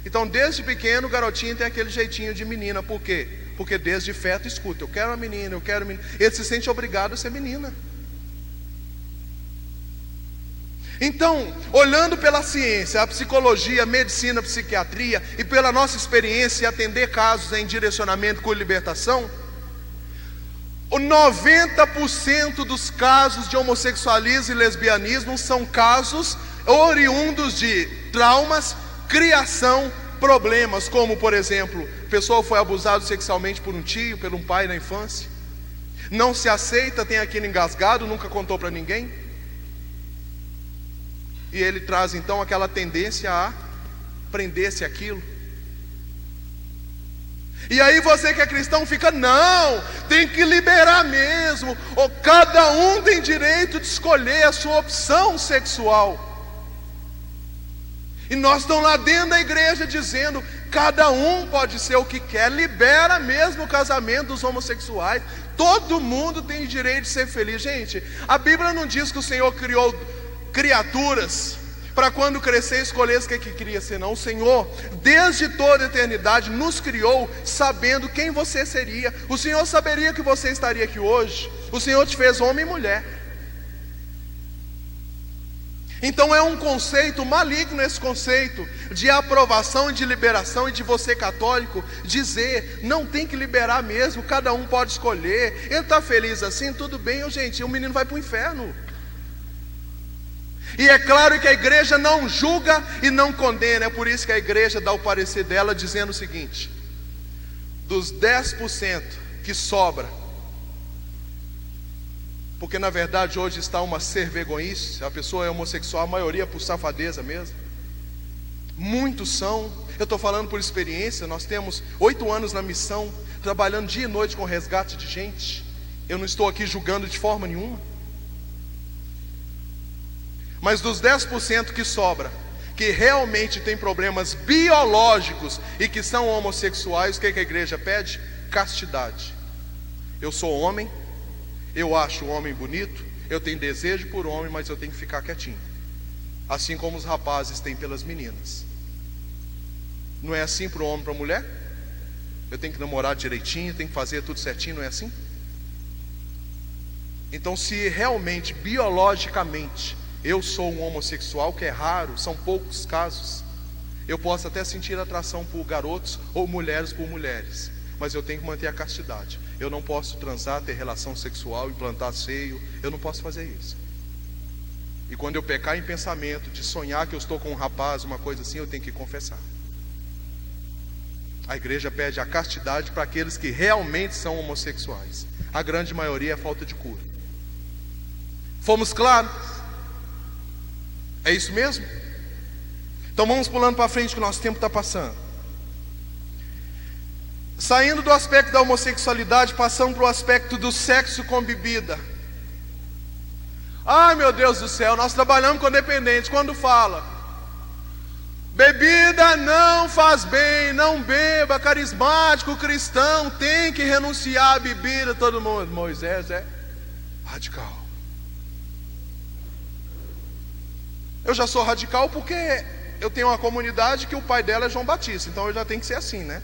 Então desde pequeno o garotinho tem aquele jeitinho de menina. Por quê? Porque desde feto escuta: eu quero uma menina, eu quero menina. Ele se sente obrigado a ser menina. Então, olhando pela ciência, a psicologia, a medicina, a psiquiatria, e pela nossa experiência em atender casos em direcionamento com libertação, o 90% dos casos de homossexualismo e lesbianismo são casos oriundos de traumas, criação, problemas, como por exemplo, a pessoa foi abusada sexualmente por um tio, por um pai na infância, não se aceita, tem aquilo engasgado, nunca contou para ninguém. E ele traz então aquela tendência a prender-se àquilo. E aí você que é cristão fica: não, tem que liberar mesmo. Ou cada um tem direito de escolher a sua opção sexual. E nós estamos lá dentro da igreja dizendo: cada um pode ser o que quer. Libera mesmo o casamento dos homossexuais. Todo mundo tem direito de ser feliz. Gente, a Bíblia não diz que o Senhor criou criaturas para quando crescer escolher o que queria ser, não. O Senhor, desde toda a eternidade, nos criou sabendo quem você seria. O Senhor saberia que você estaria aqui hoje. O Senhor te fez homem e mulher. Então é um conceito maligno, esse conceito de aprovação e de liberação, e de você católico dizer: não, tem que liberar mesmo, cada um pode escolher. Ele está feliz assim, tudo bem, gente, o menino vai para o inferno. E é claro que a igreja não julga e não condena. É por isso que a igreja dá o parecer dela dizendo o seguinte: dos 10% que sobra, porque na verdade hoje está uma ser-vergonhice, a pessoa é homossexual, a maioria por safadeza mesmo. Muitos são, eu estou falando por experiência. Nós temos 8 anos na missão, trabalhando dia e noite com resgate de gente. Eu não estou aqui julgando de forma nenhuma. Mas dos 10% que sobra, que realmente tem problemas biológicos e que são homossexuais, o que a igreja pede? Castidade. Eu sou homem, eu acho o homem bonito, eu tenho desejo por homem, mas eu tenho que ficar quietinho, assim como os rapazes têm pelas meninas. Não é assim para o homem e para a mulher? Eu tenho que namorar direitinho, tenho que fazer tudo certinho, não é assim? Então, se realmente, biologicamente, eu sou um homossexual, que é raro, são poucos casos, eu posso até sentir atração por garotos ou mulheres por mulheres, mas eu tenho que manter a castidade. Eu não posso transar, ter relação sexual, implantar seio, eu não posso fazer isso. E quando eu pecar em pensamento de sonhar que eu estou com um rapaz, uma coisa assim, eu tenho que confessar. A igreja pede a castidade para aqueles que realmente são homossexuais. A grande maioria é falta de cura. Fomos claros? É isso mesmo? Então vamos pulando para frente, que o nosso tempo está passando. Saindo do aspecto da homossexualidade, passando para o aspecto do sexo com bebida. Ai, meu Deus do céu, nós trabalhamos com dependentes. Quando fala bebida não faz bem, não beba, carismático, cristão, tem que renunciar à bebida, todo mundo. Moisés é radical. Eu já sou radical porque eu tenho uma comunidade que o pai dela é João Batista, então eu já tenho que ser assim, né?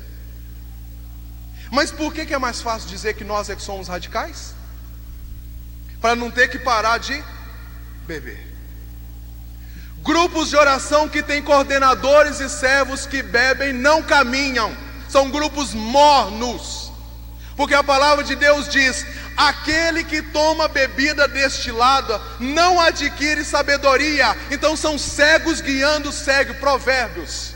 Mas por que é mais fácil dizer que nós é que somos radicais? Para não ter que parar de beber. Grupos de oração que têm coordenadores e servos que bebem não caminham, são grupos mornos, porque a palavra de Deus diz: aquele que toma bebida destilada não adquire sabedoria. Então são cegos guiando cego. Provérbios.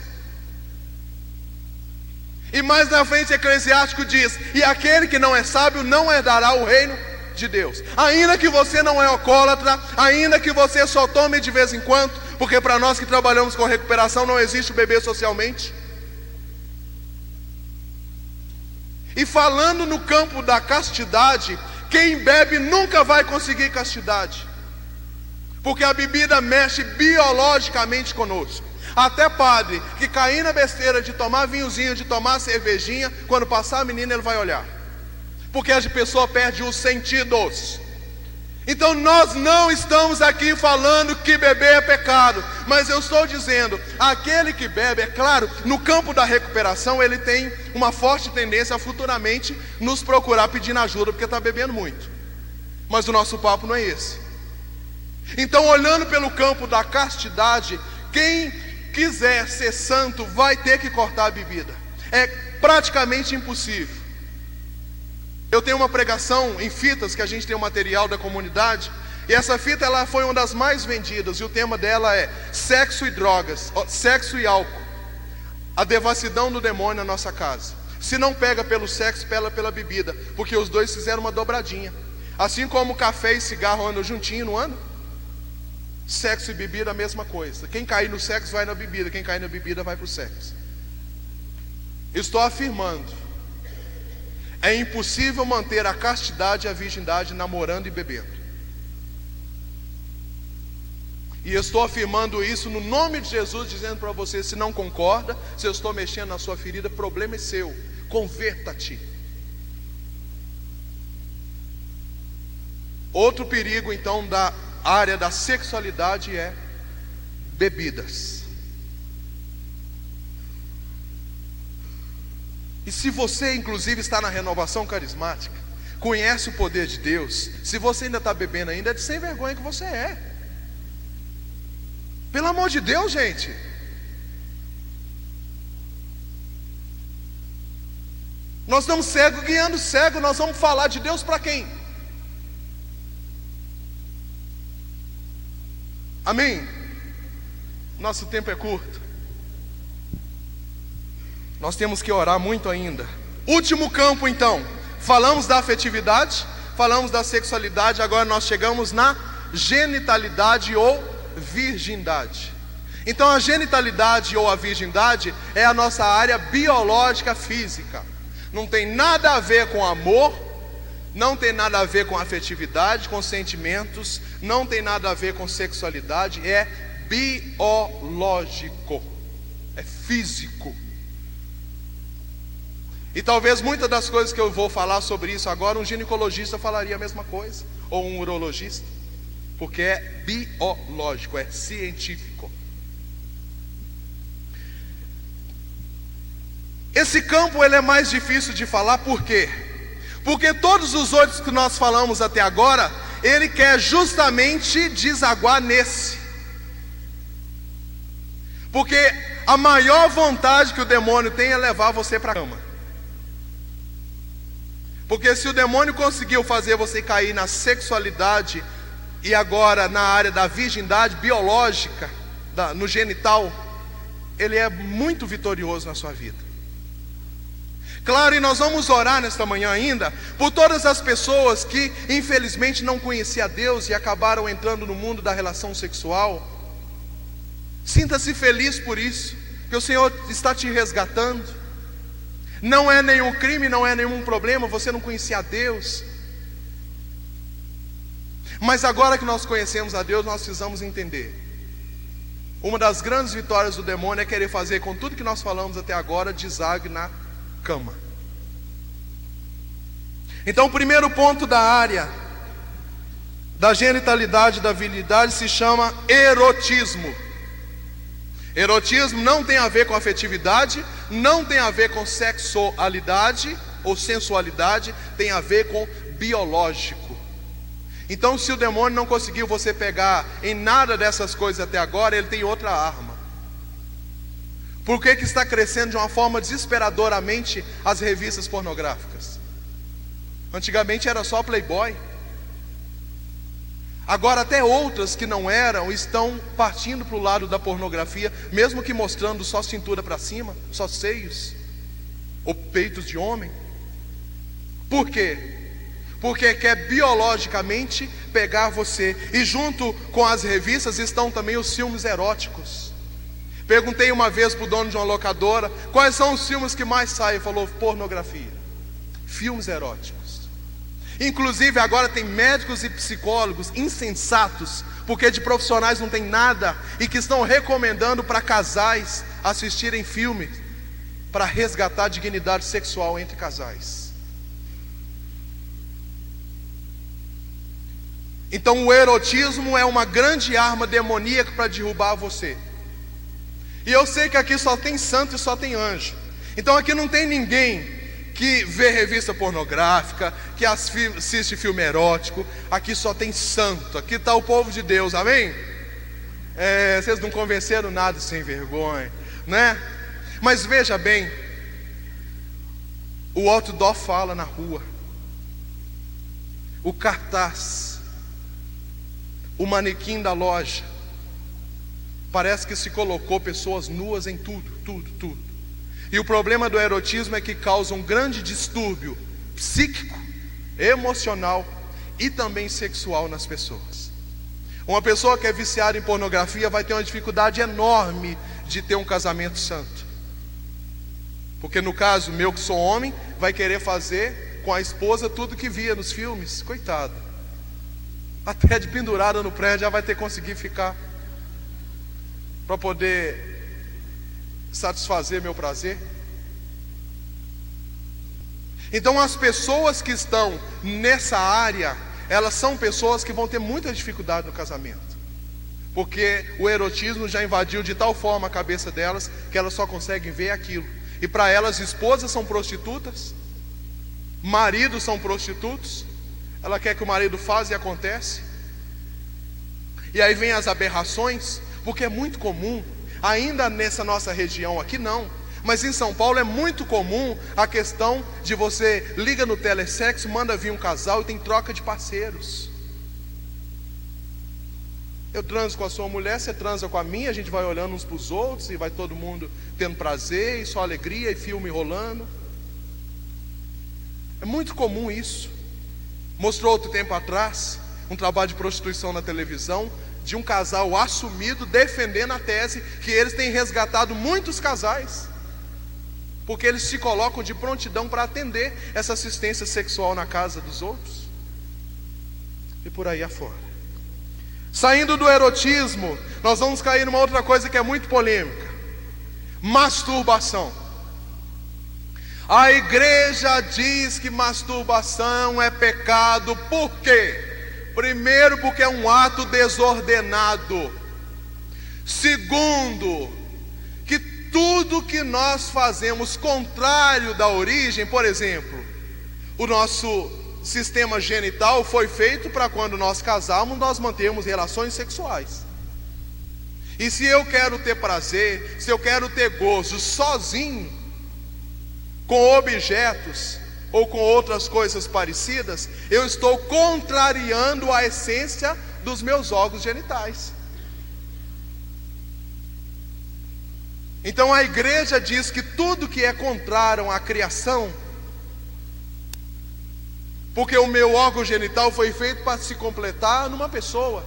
E mais na frente Eclesiástico diz: e aquele que não é sábio não herdará o reino de Deus. Ainda que você não é alcoólatra, ainda que você só tome de vez em quando, porque para nós que trabalhamos com recuperação não existe o beber socialmente. E falando no campo da castidade, quem bebe nunca vai conseguir castidade, porque a bebida mexe biologicamente conosco. Até padre que cair na besteira de tomar vinhozinho, de tomar cervejinha, quando passar a menina ele vai olhar, porque a pessoa perde os sentidos. Então nós não estamos aqui falando que beber é pecado, mas eu estou dizendo, aquele que bebe, é claro, no campo da recuperação ele tem uma forte tendência a futuramente nos procurar pedindo ajuda, porque está bebendo muito. Mas o nosso papo não é esse. Então, olhando pelo campo da castidade, quem quiser ser santo vai ter que cortar a bebida. É praticamente impossível. Eu tenho uma pregação em fitas, que a gente tem um material da comunidade, e essa fita ela foi uma das mais vendidas, e o tema dela é sexo e drogas, sexo e álcool, a devassidão do demônio na nossa casa. Se não pega pelo sexo, pega pela bebida, porque os dois fizeram uma dobradinha. Assim como café e cigarro andam juntinho, não andam? Sexo e bebida a mesma coisa. Quem cair no sexo vai na bebida, quem cair na bebida vai para o sexo. Estou afirmando, é impossível manter a castidade e a virgindade namorando e bebendo. E eu estou afirmando isso no nome de Jesus, dizendo para você: se não concorda, se eu estou mexendo na sua ferida, problema é seu, converta-te. Outro perigo então da área da sexualidade é bebidas. E se você inclusive está na renovação carismática, conhece o poder de Deus, se você ainda está bebendo ainda, é de sem vergonha que você é. Pelo amor de Deus, gente. Nós estamos cegos guiando cego. Nós vamos falar de Deus para quem? Amém? Nosso tempo é curto. Nós temos que orar muito ainda. Último campo então. Falamos da afetividade, falamos da sexualidade, agora nós chegamos na genitalidade ou virgindade. Então a genitalidade ou a virgindade é a nossa área biológica física. Não tem nada a ver com amor, não tem nada a ver com afetividade, com sentimentos, não tem nada a ver com sexualidade, é biológico, é físico. E talvez muitas das coisas que eu vou falar sobre isso agora, um ginecologista falaria a mesma coisa, ou um urologista, porque é biológico, é científico. Esse campo ele é mais difícil de falar, por quê? Porque todos os outros que nós falamos até agora, ele quer justamente desaguar nesse. Porque a maior vontade que o demônio tem é levar você para a cama. Porque se o demônio conseguiu fazer você cair na sexualidade e agora na área da virgindade biológica, no genital, ele é muito vitorioso na sua vida. Claro, e nós vamos orar nesta manhã ainda por todas as pessoas que infelizmente não conheciam a Deus e acabaram entrando no mundo da relação sexual. Sinta-se feliz por isso, que o Senhor está te resgatando. Não é nenhum crime, não é nenhum problema, você não conhecia a Deus. Mas agora que nós conhecemos a Deus, nós precisamos entender. Uma das grandes vitórias do demônio é querer fazer com tudo que nós falamos até agora, desague na cama. Então o primeiro ponto da área da genitalidade e da virilidade se chama erotismo. Erotismo não tem a ver com afetividade, não tem a ver com sexualidade ou sensualidade, tem a ver com biológico. Então se o demônio não conseguiu você pegar em nada dessas coisas até agora, ele tem outra arma. Por que está crescendo de uma forma desesperadoramente as revistas pornográficas? Antigamente era só Playboy. Agora até outras que não eram estão partindo para o lado da pornografia, mesmo que mostrando só cintura para cima, só seios, ou peitos de homem. Por quê? Porque quer biologicamente pegar você. E junto com as revistas estão também os filmes eróticos. Perguntei uma vez para o dono de uma locadora, quais são os filmes que mais saem? Ele falou, pornografia, filmes eróticos. Inclusive agora tem médicos e psicólogos insensatos, porque de profissionais não tem nada, e que estão recomendando para casais assistirem filmes para resgatar a dignidade sexual entre casais. Então o erotismo é uma grande arma demoníaca para derrubar você. E eu sei que aqui só tem santo e só tem anjo. Então aqui não tem ninguém que vê revista pornográfica, que assiste filme erótico. Aqui só tem santo, aqui está o povo de Deus, amém? Vocês não convenceram nada sem vergonha, né? Mas veja bem, o outdoor fala na rua, o cartaz, o manequim da loja, parece que se colocou pessoas nuas em tudo. E o problema do erotismo é que causa um grande distúrbio psíquico, emocional e também sexual nas pessoas. Uma pessoa que é viciada em pornografia vai ter uma dificuldade enorme de ter um casamento santo. Porque no caso meu, que sou homem, vai querer fazer com a esposa tudo que via nos filmes. Coitado, até de pendurada no prédio já vai ter que conseguir ficar para poder satisfazer meu prazer. Então as pessoas que estão nessa área, elas são pessoas que vão ter muita dificuldade no casamento, porque o erotismo já invadiu de tal forma a cabeça delas que elas só conseguem ver aquilo. E para elas, esposas são prostitutas, maridos são prostitutos, ela quer que o marido faça e acontece. E aí vem as aberrações, porque é muito comum, ainda nessa nossa região aqui não, mas em São Paulo é muito comum a questão de você liga no telesexo, manda vir um casal e tem troca de parceiros. Eu transo com a sua mulher, você transa com a minha, a gente vai olhando uns para os outros e vai todo mundo tendo prazer e só alegria e filme rolando. É muito comum isso. Mostrou outro tempo atrás um trabalho de prostituição na televisão de um casal assumido defendendo a tese que eles têm resgatado muitos casais, porque eles se colocam de prontidão para atender essa assistência sexual na casa dos outros e por aí afora. Saindo do erotismo, nós vamos cair numa outra coisa que é muito polêmica: masturbação. A igreja diz que masturbação é pecado. Por quê? Primeiro, porque é um ato desordenado. Segundo, que tudo que nós fazemos contrário da origem, por exemplo, o nosso sistema genital foi feito para quando nós casarmos, nós mantermos relações sexuais. E se eu quero ter prazer, se eu quero ter gozo sozinho, com objetos ou com outras coisas parecidas, eu estou contrariando a essência dos meus órgãos genitais. Então a igreja diz que tudo que é contrário à criação, porque o meu órgão genital foi feito para se completar numa pessoa,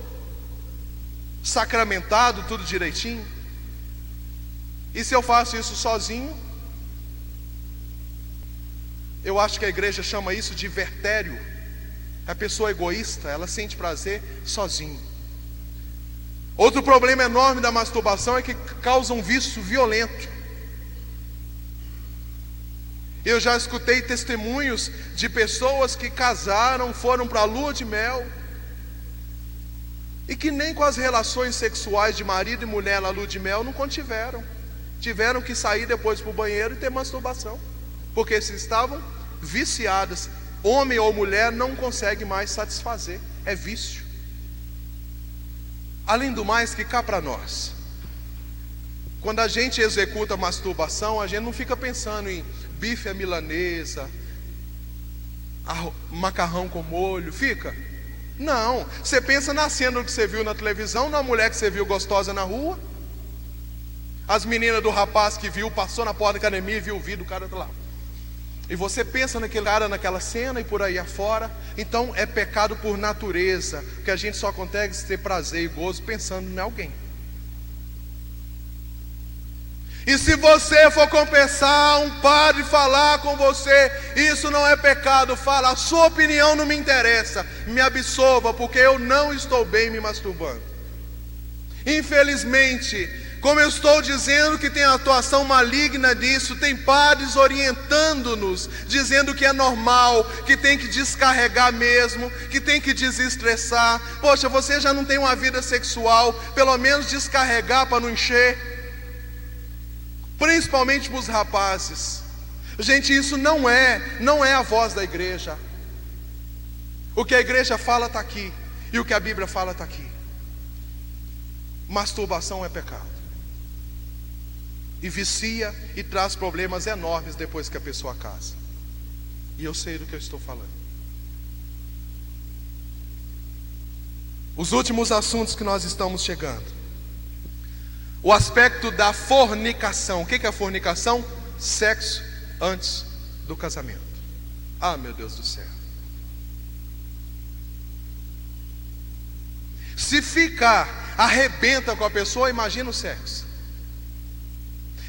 sacramentado, tudo direitinho. E se eu faço isso sozinho, eu acho que a igreja chama isso de vertério. A pessoa egoísta, ela sente prazer sozinho. Outro problema enorme da masturbação é que causa um vício violento. Eu já escutei testemunhos de pessoas que casaram, foram para a lua de mel, e que nem com as relações sexuais de marido e mulher na lua de mel não contiveram. Tiveram que sair depois para o banheiro e ter masturbação, porque se estavam viciadas. Homem ou mulher não consegue mais satisfazer, é vício. Além do mais, que cá para nós, quando a gente executa masturbação, a gente não fica pensando em bife à milanesa, macarrão com molho, fica? Não, você pensa na cena que você viu na televisão, na mulher que você viu gostosa na rua, as meninas do rapaz que viu, passou na porta da academia e viu o vídeo do cara lá. E você pensa naquele cara, naquela cena e por aí afora. Então é pecado por natureza, porque a gente só consegue ter prazer e gozo pensando em alguém. E se você for confessar, um padre falar com você, isso não é pecado, fala: a sua opinião não me interessa, me absolva, porque eu não estou bem me masturbando. Infelizmente, como eu estou dizendo que tem atuação maligna nisso, tem padres orientando-nos, dizendo que é normal, que tem que descarregar mesmo, que tem que desestressar. Poxa, você já não tem uma vida sexual, pelo menos descarregar para não encher. Principalmente para os rapazes. Gente, isso não é a voz da igreja. O que a igreja fala está aqui, e o que a Bíblia fala está aqui. Masturbação é pecado. E vicia e traz problemas enormes depois que a pessoa casa. E eu sei do que eu estou falando. Os últimos assuntos que nós estamos chegando: o aspecto da fornicação. O que é a fornicação? Sexo antes do casamento. Ah, meu Deus do céu. Se ficar, arrebenta com a pessoa, imagina o sexo.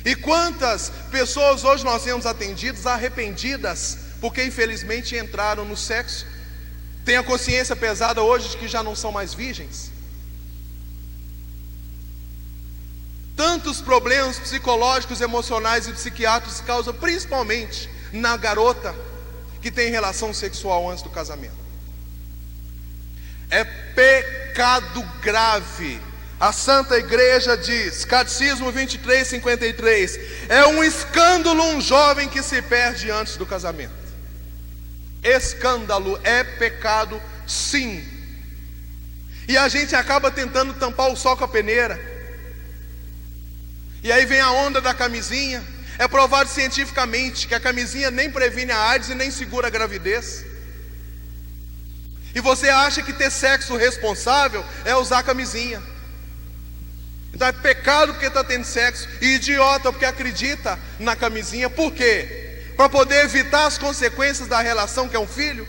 E quantas pessoas hoje nós temos atendidos arrependidas, porque infelizmente entraram no sexo, têm a consciência pesada hoje de que já não são mais virgens. Tantos problemas psicológicos, emocionais e psiquiátricos causam principalmente na garota que tem relação sexual antes do casamento. É pecado grave. A Santa Igreja diz, Catecismo 23:53, é um escândalo um jovem que se perde antes do casamento. Escândalo é pecado, sim. E a gente acaba tentando tampar o sol com a peneira. E aí vem a onda da camisinha. É provado cientificamente que a camisinha nem previne a AIDS e nem segura a gravidez. E você acha que ter sexo responsável é usar camisinha. Então é pecado porque está tendo sexo, e idiota porque acredita na camisinha. Por quê? Para poder evitar as consequências da relação que é um filho.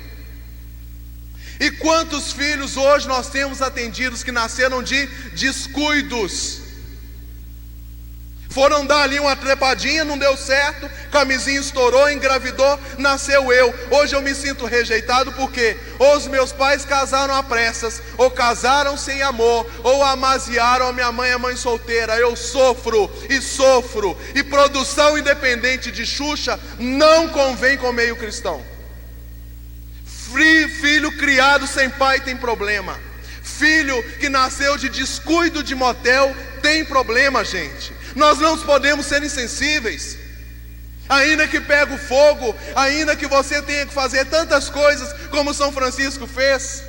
E quantos filhos hoje nós temos atendidos que nasceram de descuidos? Foram dar ali uma trepadinha, não deu certo, camisinha estourou, engravidou, nasceu eu. Hoje eu me sinto rejeitado porque ou os meus pais casaram a pressas, ou casaram sem amor, ou amaziaram a minha mãe, a mãe solteira. Eu sofro, e produção independente de Xuxa não convém com o meio cristão. Filho criado sem pai tem problema. Filho que nasceu de descuido de motel tem problema, gente. Nós não podemos ser insensíveis. Ainda que pegue o fogo, ainda que você tenha que fazer tantas coisas como São Francisco fez.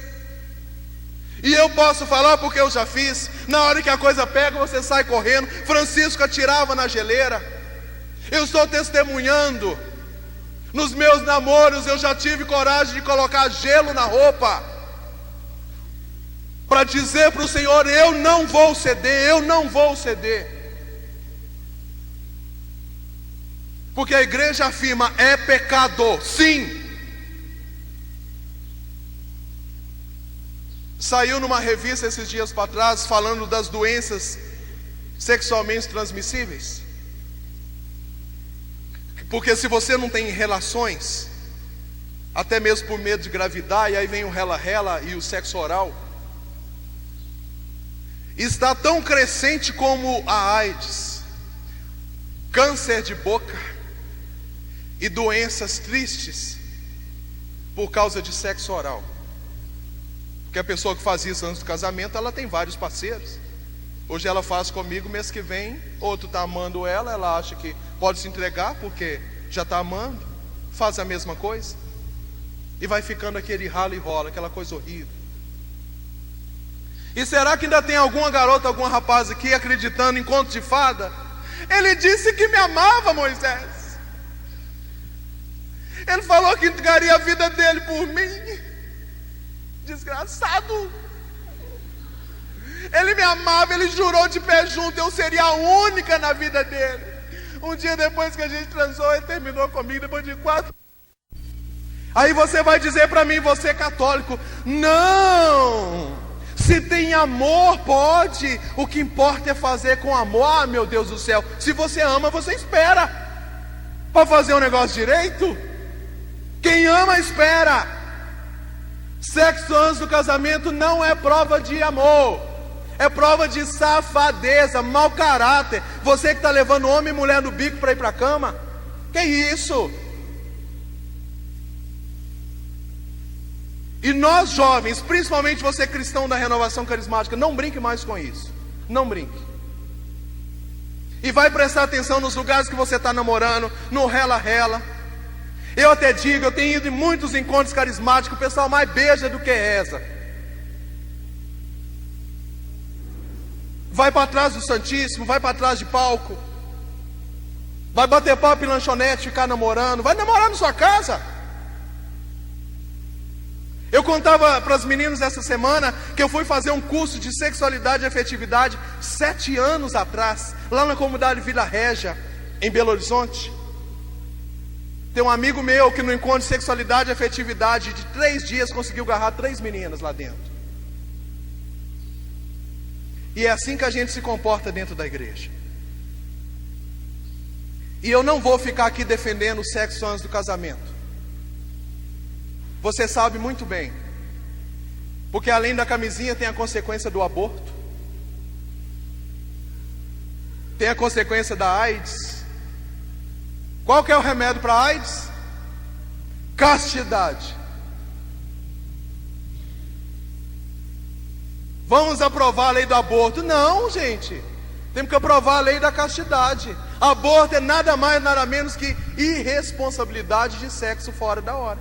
E eu posso falar porque eu já fiz. Na hora que a coisa pega, você sai correndo. Francisco atirava na geleira. Eu estou testemunhando. Nos meus namoros eu já tive coragem de colocar gelo na roupa, para dizer para o Senhor: eu não vou ceder, eu não vou ceder. Porque a igreja afirma: é pecado, sim. Saiu numa revista esses dias para trás falando das doenças sexualmente transmissíveis. Porque se você não tem relações, até mesmo por medo de engravidar, e aí vem o rela-rela e o sexo oral, está tão crescente como a AIDS, câncer de boca e doenças tristes por causa de sexo oral. Porque a pessoa que faz isso antes do casamento, ela tem vários parceiros. Hoje ela faz comigo, mês que vem outro está amando ela, ela acha que pode se entregar porque já está amando, faz a mesma coisa, e vai ficando aquele rala e rola, aquela coisa horrível. E será que ainda tem alguma garota, algum rapaz aqui acreditando em conto de fada? Ele disse que me amava, Moisés. Ele falou que entregaria a vida dele por mim. Desgraçado. Ele me amava, ele jurou de pé junto, eu seria a única na vida dele. Um dia depois que a gente transou, ele terminou comigo depois de 4. Aí você vai dizer para mim, você é católico: não, se tem amor pode, o que importa é fazer com amor. Ah, meu Deus do céu, se você ama, você espera para fazer um negócio direito. Quem ama espera. Sexo antes do casamento não é prova de amor, é prova de safadeza, mau caráter. Você que está levando homem e mulher no bico para ir para a cama, que isso? E nós jovens, principalmente você cristão da renovação carismática, não brinque mais com isso. Não brinque. E vai prestar atenção nos lugares que você está namorando, no rela-rela. Eu até digo, eu tenho ido em muitos encontros carismáticos, o pessoal mais beija do que reza. Vai para trás do Santíssimo, vai para trás de palco, vai bater papo em lanchonete, ficar namorando, vai namorar na sua casa. Eu contava para as meninas essa semana que eu fui fazer um curso de sexualidade e afetividade 7 anos atrás, lá na comunidade Vila Régia, em Belo Horizonte. Tem um amigo meu que no encontro de sexualidade e afetividade de 3 dias conseguiu agarrar 3 meninas lá dentro. E é assim que a gente se comporta dentro da igreja. E eu não vou ficar aqui defendendo o sexo antes do casamento. Você sabe muito bem. Porque além da camisinha tem a consequência do aborto, tem a consequência da AIDS. Qual que é o remédio para a AIDS? Castidade. Vamos aprovar a lei do aborto? Não, gente. Temos que aprovar a lei da castidade. Aborto é nada mais, nada menos que irresponsabilidade de sexo fora da hora.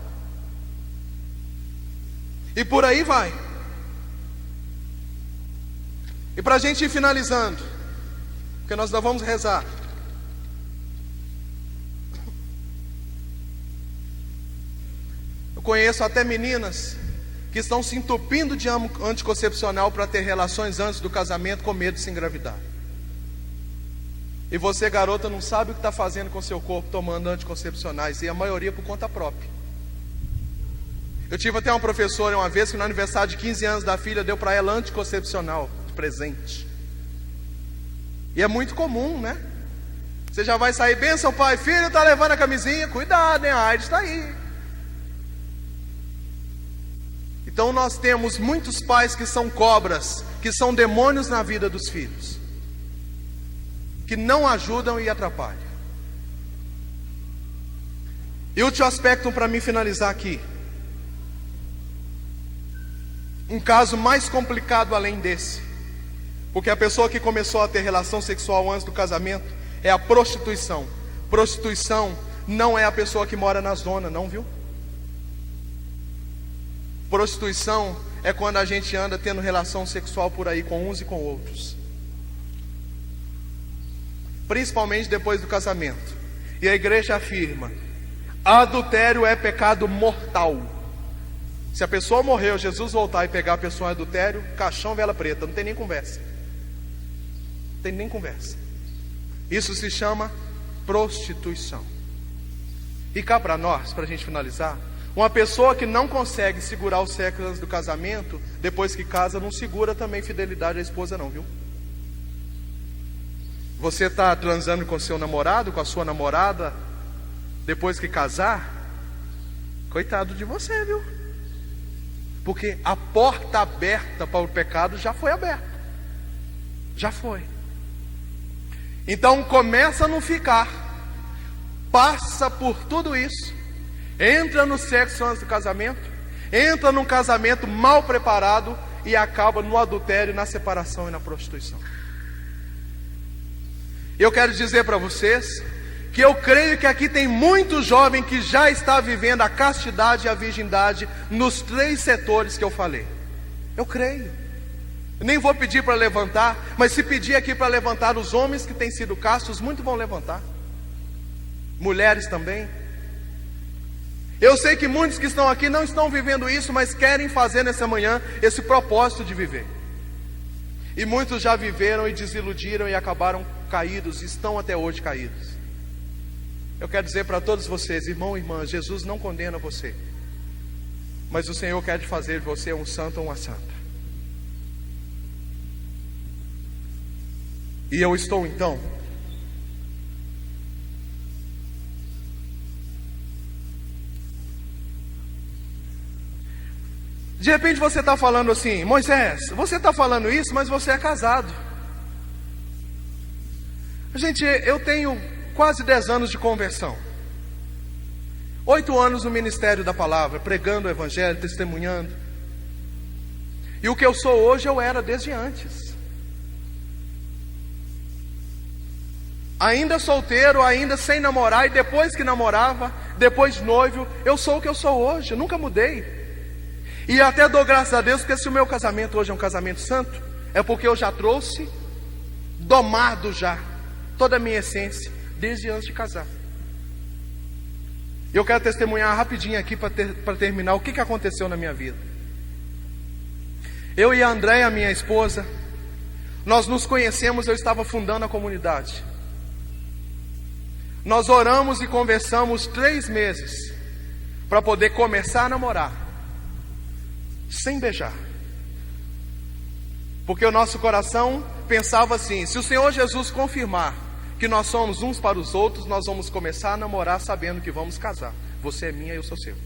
E por aí vai. E para a gente ir finalizando, porque nós ainda vamos rezar. Eu conheço até meninas que estão se entupindo de anticoncepcional para ter relações antes do casamento com medo de se engravidar. E você, garota, não sabe o que está fazendo com seu corpo tomando anticoncepcionais, e a maioria por conta própria. Eu tive até uma professora uma vez que no aniversário de 15 anos da filha deu para ela anticoncepcional de presente. E é muito comum, né? Você já vai sair, benção pai, filho está levando a camisinha, cuidado, hein? A AIDS está aí. Então nós temos muitos pais que são cobras, que são demônios na vida dos filhos, que não ajudam e atrapalham. E último aspecto para mim finalizar aqui. Um caso mais complicado além desse, porque a pessoa que começou a ter relação sexual antes do casamento é a prostituição. Prostituição não é a pessoa que mora na zona, não, viu? Prostituição é quando a gente anda tendo relação sexual por aí com uns e com outros, principalmente depois do casamento. E a igreja afirma: adultério é pecado mortal. Se a pessoa morreu, Jesus voltar e pegar a pessoa em adultério, caixão, vela preta, não tem nem conversa. Não tem nem conversa. Isso se chama prostituição. E cá para nós, para a gente finalizar, uma pessoa que não consegue segurar o sexo antes do casamento, depois que casa, não segura também fidelidade à esposa não, viu? Você está transando com seu namorado, com a sua namorada, depois que casar, coitado de você, viu? Porque a porta aberta para o pecado já foi aberta. Já foi. Então começa a não ficar, passa por tudo isso, entra no sexo antes do casamento, entra num casamento mal preparado e acaba no adultério, na separação e na prostituição. Eu quero dizer para vocês que eu creio que aqui tem muito jovem que já está vivendo a castidade e a virgindade nos 3 setores que eu falei. Eu creio. Eu nem vou pedir para levantar, mas se pedir aqui para levantar os homens que têm sido castos, muitos vão levantar. Mulheres também. Eu sei que muitos que estão aqui não estão vivendo isso, mas querem fazer nessa manhã esse propósito de viver. E muitos já viveram e desiludiram e acabaram caídos, e estão até hoje caídos. Eu quero dizer para todos vocês, irmão e irmã, Jesus não condena você, mas o Senhor quer fazer de você um santo ou uma santa. E eu estou então de repente você está falando assim: Moisés, você está falando isso, mas você é casado. Gente, eu tenho quase 10 anos de conversão, 8 anos no ministério da palavra, pregando o evangelho, testemunhando. E o que eu sou hoje, eu era desde antes. Ainda solteiro, ainda sem namorar, e depois que namorava, depois de noivo, eu sou o que eu sou hoje, eu nunca mudei. E até dou graças a Deus, porque se o meu casamento hoje é um casamento santo, é porque eu já trouxe, domado já, toda a minha essência, desde antes de casar. Eu quero testemunhar rapidinho aqui para terminar o que aconteceu na minha vida. Eu e a Andréia, minha esposa, nós nos conhecemos, eu estava fundando a comunidade. Nós oramos e conversamos 3 meses para poder começar a namorar, sem beijar. Porque o nosso coração pensava assim: se o Senhor Jesus confirmar que nós somos uns para os outros, nós vamos começar a namorar sabendo que vamos casar. Você é minha, eu sou seu.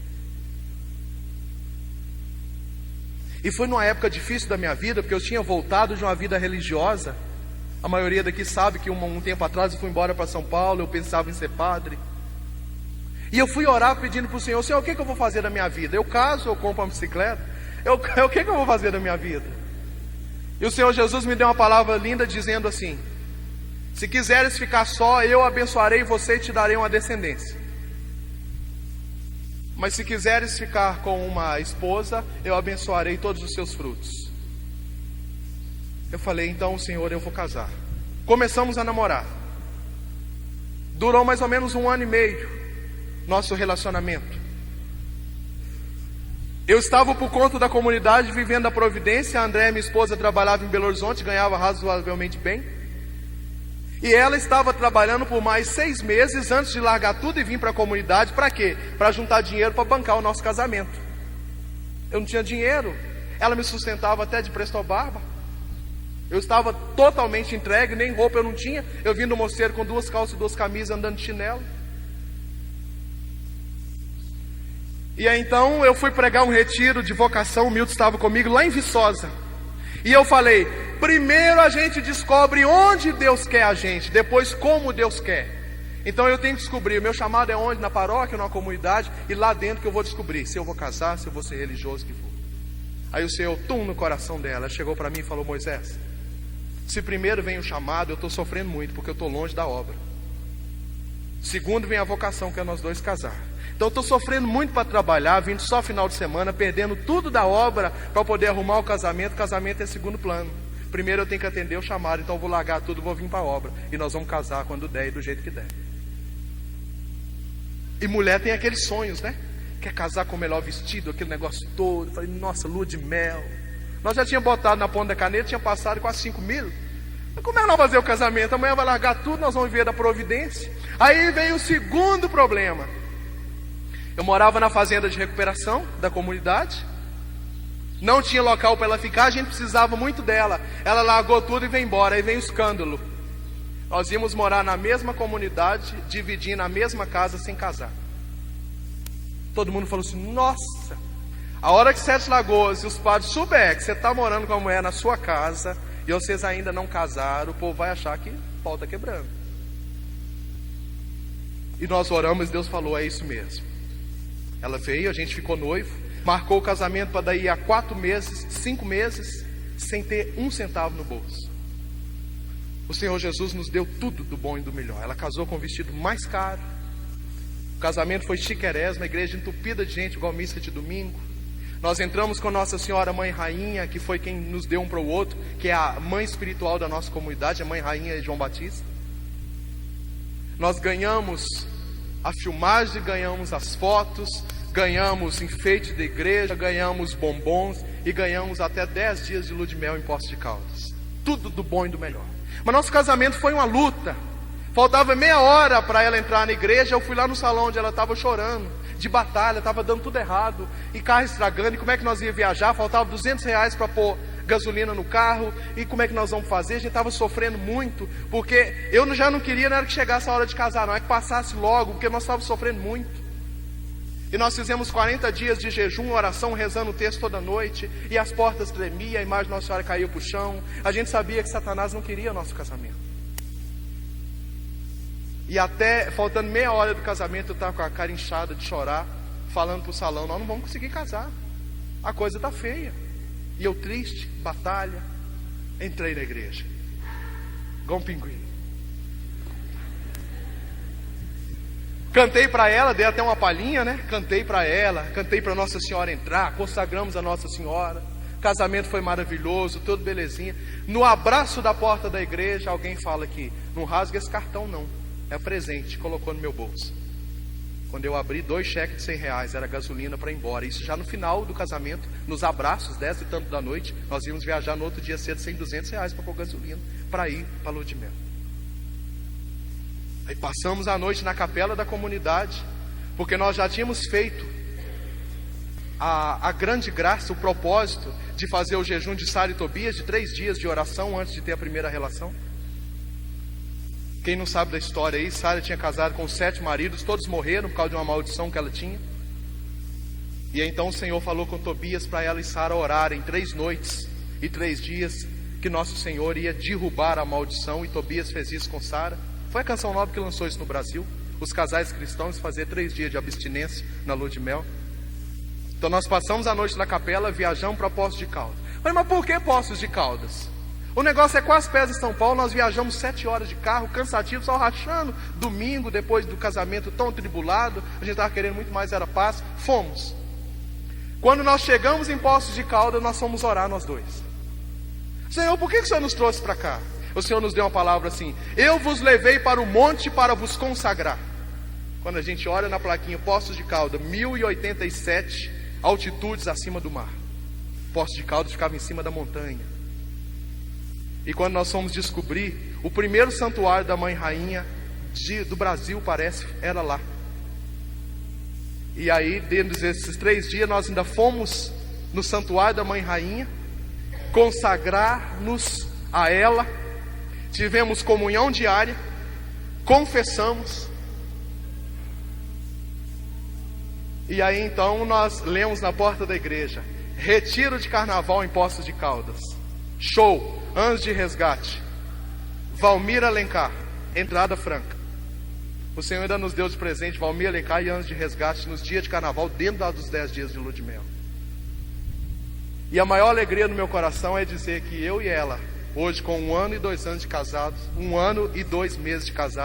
E foi numa época difícil da minha vida, porque eu tinha voltado de uma vida religiosa. A maioria daqui sabe que um tempo atrás eu fui embora para São Paulo, eu pensava em ser padre. E eu fui orar pedindo para o Senhor: Senhor, o que eu vou fazer da minha vida? Eu caso, eu compro uma bicicleta? O que eu vou fazer da minha vida? E o Senhor Jesus me deu uma palavra linda dizendo assim: se quiseres ficar só, eu abençoarei você e te darei uma descendência. Mas se quiseres ficar com uma esposa, eu abençoarei todos os seus frutos. Eu falei: então, Senhor, eu vou casar. Começamos a namorar. Durou mais ou menos 1 ano e meio nosso relacionamento. Eu estava por conta da comunidade, vivendo a providência. A Andréia, minha esposa, trabalhava em Belo Horizonte, ganhava razoavelmente bem. E ela estava trabalhando por mais 6 meses antes de largar tudo e vir para a comunidade. Para quê? Para juntar dinheiro para bancar o nosso casamento. Eu não tinha dinheiro. Ela me sustentava até de presto ao barba. Eu estava totalmente entregue, nem roupa eu não tinha. Eu vim do mosteiro com 2 calças e 2 camisas, andando de chinelo. E aí então eu fui pregar um retiro de vocação. O Milton estava comigo lá em Viçosa. E eu falei: primeiro a gente descobre onde Deus quer a gente, depois como Deus quer. Então eu tenho que descobrir, o meu chamado é onde? Na paróquia, numa comunidade. E lá dentro que eu vou descobrir se eu vou casar, se eu vou ser religioso, que for. Aí o Senhor, no coração dela, chegou para mim e falou: Moisés, se primeiro vem o chamado, eu estou sofrendo muito, porque eu estou longe da obra. Segundo vem a vocação, que é nós dois casar. Então eu estou sofrendo muito para trabalhar, vindo só final de semana, perdendo tudo da obra para poder arrumar o casamento. O casamento é segundo plano. Primeiro eu tenho que atender o chamado, então eu vou largar tudo, vou vir para a obra. E nós vamos casar quando der e do jeito que der. E mulher tem aqueles sonhos, né? Quer casar com o melhor vestido, aquele negócio todo. Eu falei: nossa, lua de mel. Nós já tínhamos botado na ponta da caneta, tinha passado quase 5 mil. Mas como é que nós vamos fazer o casamento? Amanhã vai largar tudo, nós vamos viver da providência. Aí veio o segundo problema. Eu morava na fazenda de recuperação da comunidade. Não tinha local para ela ficar, a gente precisava muito dela. Ela largou tudo e veio embora. Aí vem o escândalo. Nós íamos morar na mesma comunidade, dividindo a mesma casa sem casar. Todo mundo falou assim: nossa, a hora que 7 Lagoas e os padres souber que você está morando com a mulher na sua casa e vocês ainda não casaram, o povo vai achar que o pau está quebrando. E nós oramos e Deus falou: é isso mesmo. Ela veio, a gente ficou noivo, marcou o casamento para daí a 4 meses, 5 meses, sem ter 1 centavo no bolso. O Senhor Jesus nos deu tudo do bom e do melhor. Ela casou com o vestido mais caro. O casamento foi chiquérrimo, uma igreja entupida de gente, igual missa de domingo. Nós entramos com Nossa Senhora Mãe Rainha, que foi quem nos deu um para o outro, que é a mãe espiritual da nossa comunidade, a Mãe Rainha de João Batista. Nós ganhamos a filmagem, ganhamos as fotos, ganhamos enfeite da igreja, ganhamos bombons e ganhamos até 10 dias de lua de mel em Poços de Caldas. Tudo do bom e do melhor. Mas nosso casamento foi uma luta. Faltava meia hora para ela entrar na igreja. Eu fui lá no salão onde ela estava chorando, de batalha, estava dando tudo errado, e carro estragando. E como é que nós ia viajar? Faltava R$200 para pôr gasolina no carro. E como é que nós vamos fazer? A gente estava sofrendo muito, porque eu já não queria, não era que chegasse a hora de casar, não, é que passasse logo, porque nós estávamos sofrendo muito. E nós fizemos 40 dias de jejum, oração, rezando o texto toda noite, e as portas tremiam, a imagem de Nossa Senhora caiu para o chão. A gente sabia que Satanás não queria nosso casamento. E até faltando meia hora do casamento, eu estava com a cara inchada de chorar, falando para o salão: nós não vamos conseguir casar, a coisa está feia. E eu triste, batalha, entrei na igreja, igual um pinguim. Cantei para ela, dei até uma palhinha, né? Cantei para ela, cantei para Nossa Senhora entrar, consagramos a Nossa Senhora. O casamento foi maravilhoso, tudo belezinha. No abraço da porta da igreja, alguém fala aqui: não rasga esse cartão não, é presente. Colocou no meu bolso. Quando eu abri, 2 cheques de R$100, era gasolina para ir embora. Isso já no final do casamento, nos abraços, 10 e tanto da noite. Nós íamos viajar no outro dia cedo, sem R$200 para pôr gasolina, para ir para a lua de mel. Aí passamos a noite na capela da comunidade, porque nós já tínhamos feito a grande graça, o propósito de fazer o jejum de Sara e Tobias, de 3 dias de oração antes de ter a primeira relação. Quem não sabe da história aí, Sara tinha casado com 7 maridos, todos morreram por causa de uma maldição que ela tinha. E aí, então o Senhor falou com Tobias para ela e Sara orarem 3 noites e 3 dias, que nosso Senhor ia derrubar a maldição. E Tobias fez isso com Sara. Foi a Canção Nova que lançou isso no Brasil. Os casais cristãos faziam 3 dias de abstinência na lua de mel. Então nós passamos a noite na capela, viajamos para Poços de Caldas. Mas por que Poços de Caldas? O negócio é quase pés de São Paulo. Nós viajamos 7 horas de carro, cansativo, só rachando. Domingo, depois do casamento tão tribulado, a gente estava querendo muito mais, era paz. Fomos. Quando nós chegamos em Poços de Caldas, nós fomos orar nós dois. Senhor, por que o Senhor nos trouxe para cá? O Senhor nos deu uma palavra assim: eu vos levei para o monte para vos consagrar. Quando a gente olha na plaquinha Poços de Caldas, 1087, altitudes acima do mar. Poços de Caldas ficava em cima da montanha. E quando nós fomos descobrir, o primeiro santuário da Mãe Rainha do Brasil, parece, era lá. E aí, dentro desses 3 dias, nós ainda fomos no santuário da Mãe Rainha, consagrar-nos a ela, tivemos comunhão diária, confessamos. E aí então nós lemos na porta da igreja: retiro de carnaval em Poços de Caldas, show, Anjos de Resgate, Valmir Alencar, entrada franca. O Senhor ainda nos deu de presente Valmir Alencar e Anjos de Resgate nos dias de carnaval, dentro dos 10 dias de lua de mel. E a maior alegria no meu coração é dizer que eu e ela, hoje com 1 ano e 2 anos de casados, 1 ano e 2 meses de casados,